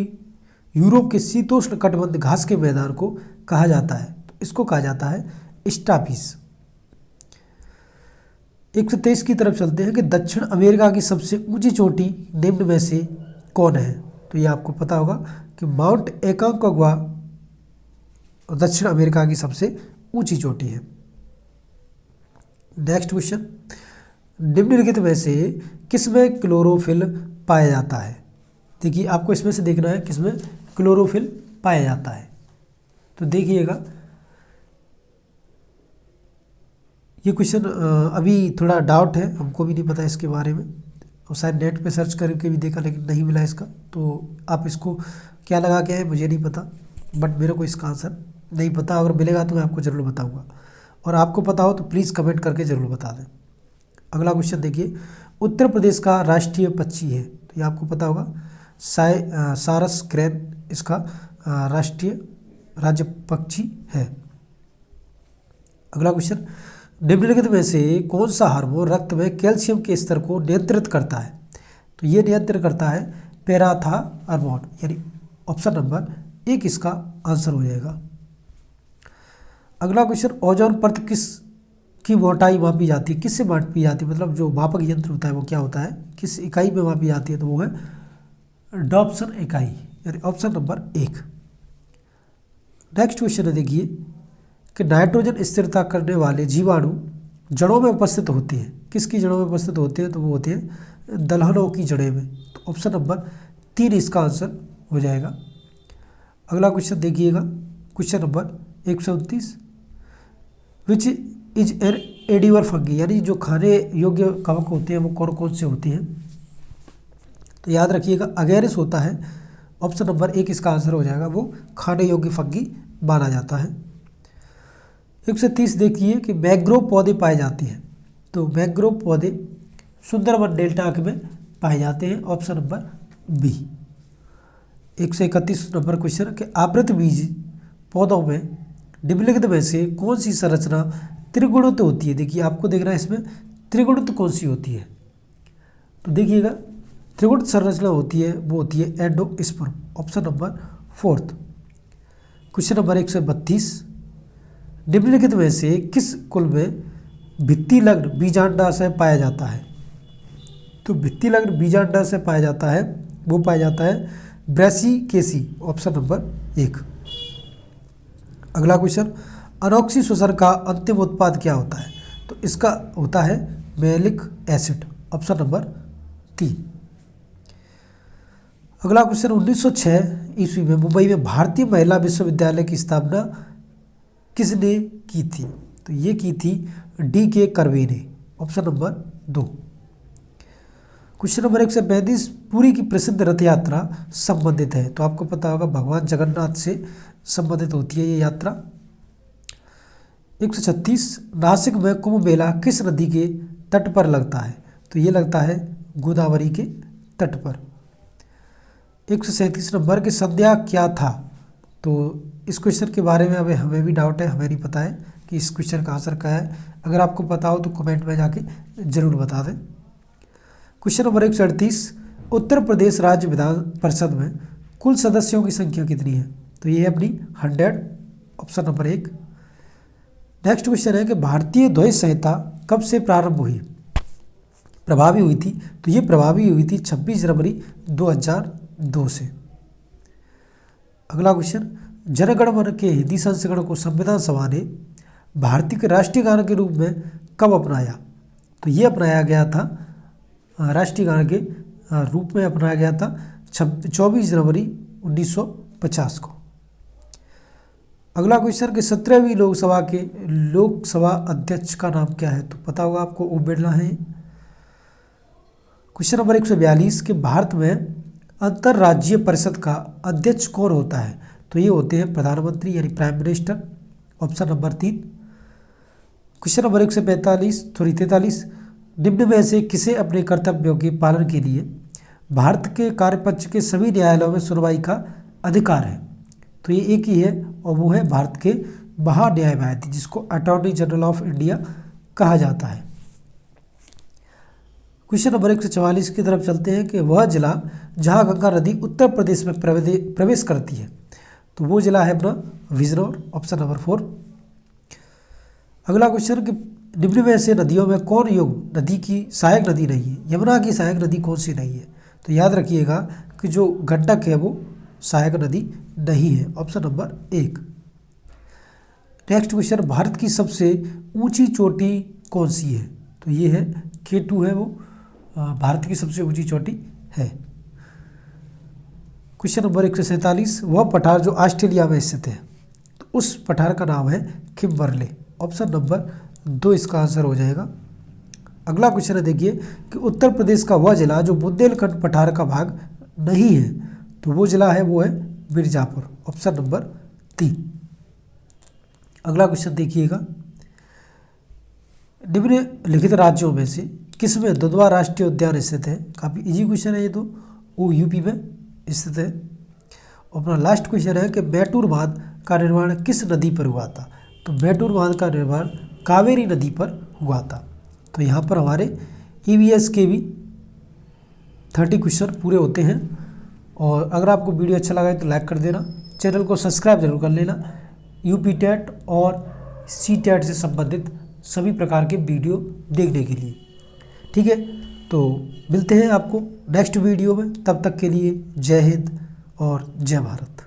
यूरोप के शीतोष्ण कटिबंध घास के मैदान को कहा जाता है। तो इसको कहा जाता है स्टापीज। 123 की तरफ चलते हैं कि दक्षिण अमेरिका की सबसे ऊंची चोटी निम्न में से कौन है। तो ये आपको पता होगा कि माउंट एकांकाग्वा दक्षिण अमेरिका की सबसे ऊंची चोटी है। नेक्स्ट क्वेश्चन, निम्नलिखित में से किसमें क्लोरोफिल पाया जाता है। देखिए आपको इसमें से देखना है किसमें क्लोरोफिल पाया जाता है। तो देखिएगा ये क्वेश्चन अभी थोड़ा डाउट है, हमको भी नहीं पता इसके बारे में, और शायद नेट पे सर्च करके भी देखा लेकिन नहीं मिला इसका। तो आप इसको क्या लगा के हैं मुझे नहीं पता, बट मेरे को इसका आंसर नहीं पता। अगर मिलेगा तो मैं आपको ज़रूर बताऊंगा, और आपको पता हो तो प्लीज़ कमेंट करके ज़रूर बता दें। अगला क्वेश्चन देखिए, उत्तर प्रदेश का राष्ट्रीय पक्षी है। तो ये आपको पता होगा सारस क्रेन इसका राष्ट्रीय राज्य पक्षी है। अगला क्वेश्चन, निम्नलिखित में से कौन सा हार्मोन रक्त में कैल्शियम के स्तर को नियंत्रित करता है। तो ये नियंत्रित करता है पैराथायरॉयड, यानी ऑप्शन नंबर 1 इसका आंसर हो जाएगा। अगला क्वेश्चन, ओजोन परत किस की मोटाई मापी जाती है, किससे मापी जाती है, मतलब जो मापक यंत्र होता है वो क्या होता है, किस इकाई में मापी जाती है। तो वो है डॉप्सन इकाई, यानी ऑप्शन नंबर 1। नेक्स्ट क्वेश्चन है देखिए कि नाइट्रोजन स्थिरता करने वाले जीवाणु जड़ों में उपस्थित होते हैं। किसकी जड़ों में उपस्थित होते हैं। तो वो होते हैं दलहनों की जड़ें में। तो ऑप्शन नंबर 3 इसका आंसर हो जाएगा। अगला क्वेश्चन देखिएगा, question number 129, which is an edible fungi, यानी जो खाने योग्य कवक होते हैं वो कौन कौन से होते हैं। तो याद रखिएगा अगेरिस होता है, ऑप्शन नंबर 1 इसका आंसर हो जाएगा, वो खाने योग्य फंगी माना जाता है। 130 देखिए कि मैंग्रोव पौधे पाए जाते हैं। तो मैंग्रोव पौधे सुंदरबन डेल्टा में पाए जाते हैं, option number B. 131 number question कि आवृत बीज पौधों में निम्नलिखित में से कौन सी संरचना त्रिगुणित होती है। देखिए आपको देखना है इसमें त्रिगुणित कौन सी होती है। तो देखिएगा त्रिगुणित संरचना होती है वो होती है endosperm, option number 4। Question number 132, निम्नलिखित में से किस कुल में भित्ति लग्न बीजांडाशय पाया जाता है। तो भित्ति लग्न बीजांडाशय पाया जाता है, वो पाया जाता है ब्रैसिकेसी, ऑप्शन नंबर 1। अगला क्वेश्चन, अनोक्सी श्वसन का अंतिम उत्पाद क्या होता है। तो इसका होता है मैलिक एसिड, ऑप्शन नंबर 3। अगला क्वेश्चन, 1906 ईस्वी में मुंबई में भारतीय महिला विश्वविद्यालय की स्थापना किसने की थी। तो ये की थी D.K. कर्वे ने, option number 2। Question number 135, Puri की प्रसिद्ध रथ यात्रा संबंधित है। तो आपको पता होगा भगवान जगन्नाथ से संबंधित होती है ये यात्रा। 136, नासिक में कुंभ मेला किस नदी के तट पर लगता है। तो ये लगता है गोदावरी के तट पर। 137 नंबर की संध्या क्या था। तो इस क्वेश्चन के बारे में हमें भी डाउट है, हमें नहीं पता है कि इस क्वेश्चन का आंसर क्या है। अगर आपको पता हो तो कमेंट में जाके ज़रूर बता दें। क्वेश्चन नंबर 138, उत्तर प्रदेश राज्य विधान परिषद में कुल सदस्यों की संख्या कितनी है। तो ये है अपनी 100, ऑप्शन नंबर 1। नेक्स्ट क्वेश्चन है कि भारतीय ध्वज संहिता कब से प्रारंभ हुई, प्रभावी हुई थी? तो ये प्रभावी हुई थी 26 जनवरी 2002 से। अगला क्वेश्चन, जन गण मन के हिंदी संस्करण को संविधान सभा ने भारतीय के राष्ट्रीय गान के रूप में कब अपनाया? तो ये अपनाया गया था राष्ट्रीय गान के रूप में अपनाया गया था 24 जनवरी 1950 को। अगला क्वेश्चन कि 17वीं लोकसभा अध्यक्ष का नाम क्या है? तो पता होगा आपको, ओम बिरला है। क्वेश्चन नंबर 142 कि भारत में अंतर्राज्यीय परिषद का अध्यक्ष कौन होता है? तो ये होते हैं प्रधानमंत्री यानी prime minister, option number 3। Question number 143 निम्न में से किसे अपने कर्तव्यों के पालन के लिए भारत के कार्यपक्ष के सभी न्यायालयों में सुनवाई का अधिकार है? तो ये एक ही है और वो है भारत के महान्यायवादी, जिसको अटॉर्नी जनरल ऑफ इंडिया कहा जाता है। क्वेश्चन नंबर 144 की तरफ चलते हैं कि वह जिला जहां गंगा नदी उत्तर प्रदेश में प्रवेश करती है, तो वो जिला है अपना बिजनौर, ऑप्शन नंबर 4। अगला क्वेश्चन कि निम्न में से नदियों में कौन योग नदी की सहायक नदी नहीं है? यमुना की सहायक नदी कौन सी नहीं है? तो याद रखिएगा कि जो गंडक है वो सहायक नदी नहीं है, option number 1। Next question, Bharat की सबसे ऊंची चोटी कौन सी है? तो ये है K2 है, वो भारत की सबसे ऊंची चोटी है। क्वेश्चन नंबर 147, वह पठार जो ऑस्ट्रेलिया में स्थित है, तो उस पठार का नाम है किम्बरले, ऑप्शन नंबर 2 इसका आंसर हो जाएगा। अगला क्वेश्चन है, देखिए कि उत्तर प्रदेश का वह जिला जो बुंदेलखंड पठार का भाग नहीं है, तो वो जिला है वो है मिर्जापुर, ऑप्शन नंबर 3। अगला क्वेश्चन देखिएगा, निम्नलिखित राज्यों में से किसमें दुधवा राष्ट्रीय उद्यान स्थित है? काफ़ी इजी क्वेश्चन है ये तो, वो यूपी में स्थित है। अपना लास्ट क्वेश्चन है कि मैटूर बांध का निर्माण किस नदी पर हुआ था? तो मैटूर बांध का निर्माण कावेरी नदी पर हुआ था। तो यहाँ पर हमारे EVS के भी 30 क्वेश्चन पूरे होते हैं। और अगर आपको वीडियो अच्छा लगा है तो लाइक कर देना, चैनल को सब्सक्राइब जरूर कर लेना यूपी टेट और CTET से संबंधित सभी प्रकार के वीडियो देखने के लिए। ठीक है, तो मिलते हैं आपको नेक्स्ट वीडियो में, तब तक के लिए जय हिंद और जय भारत।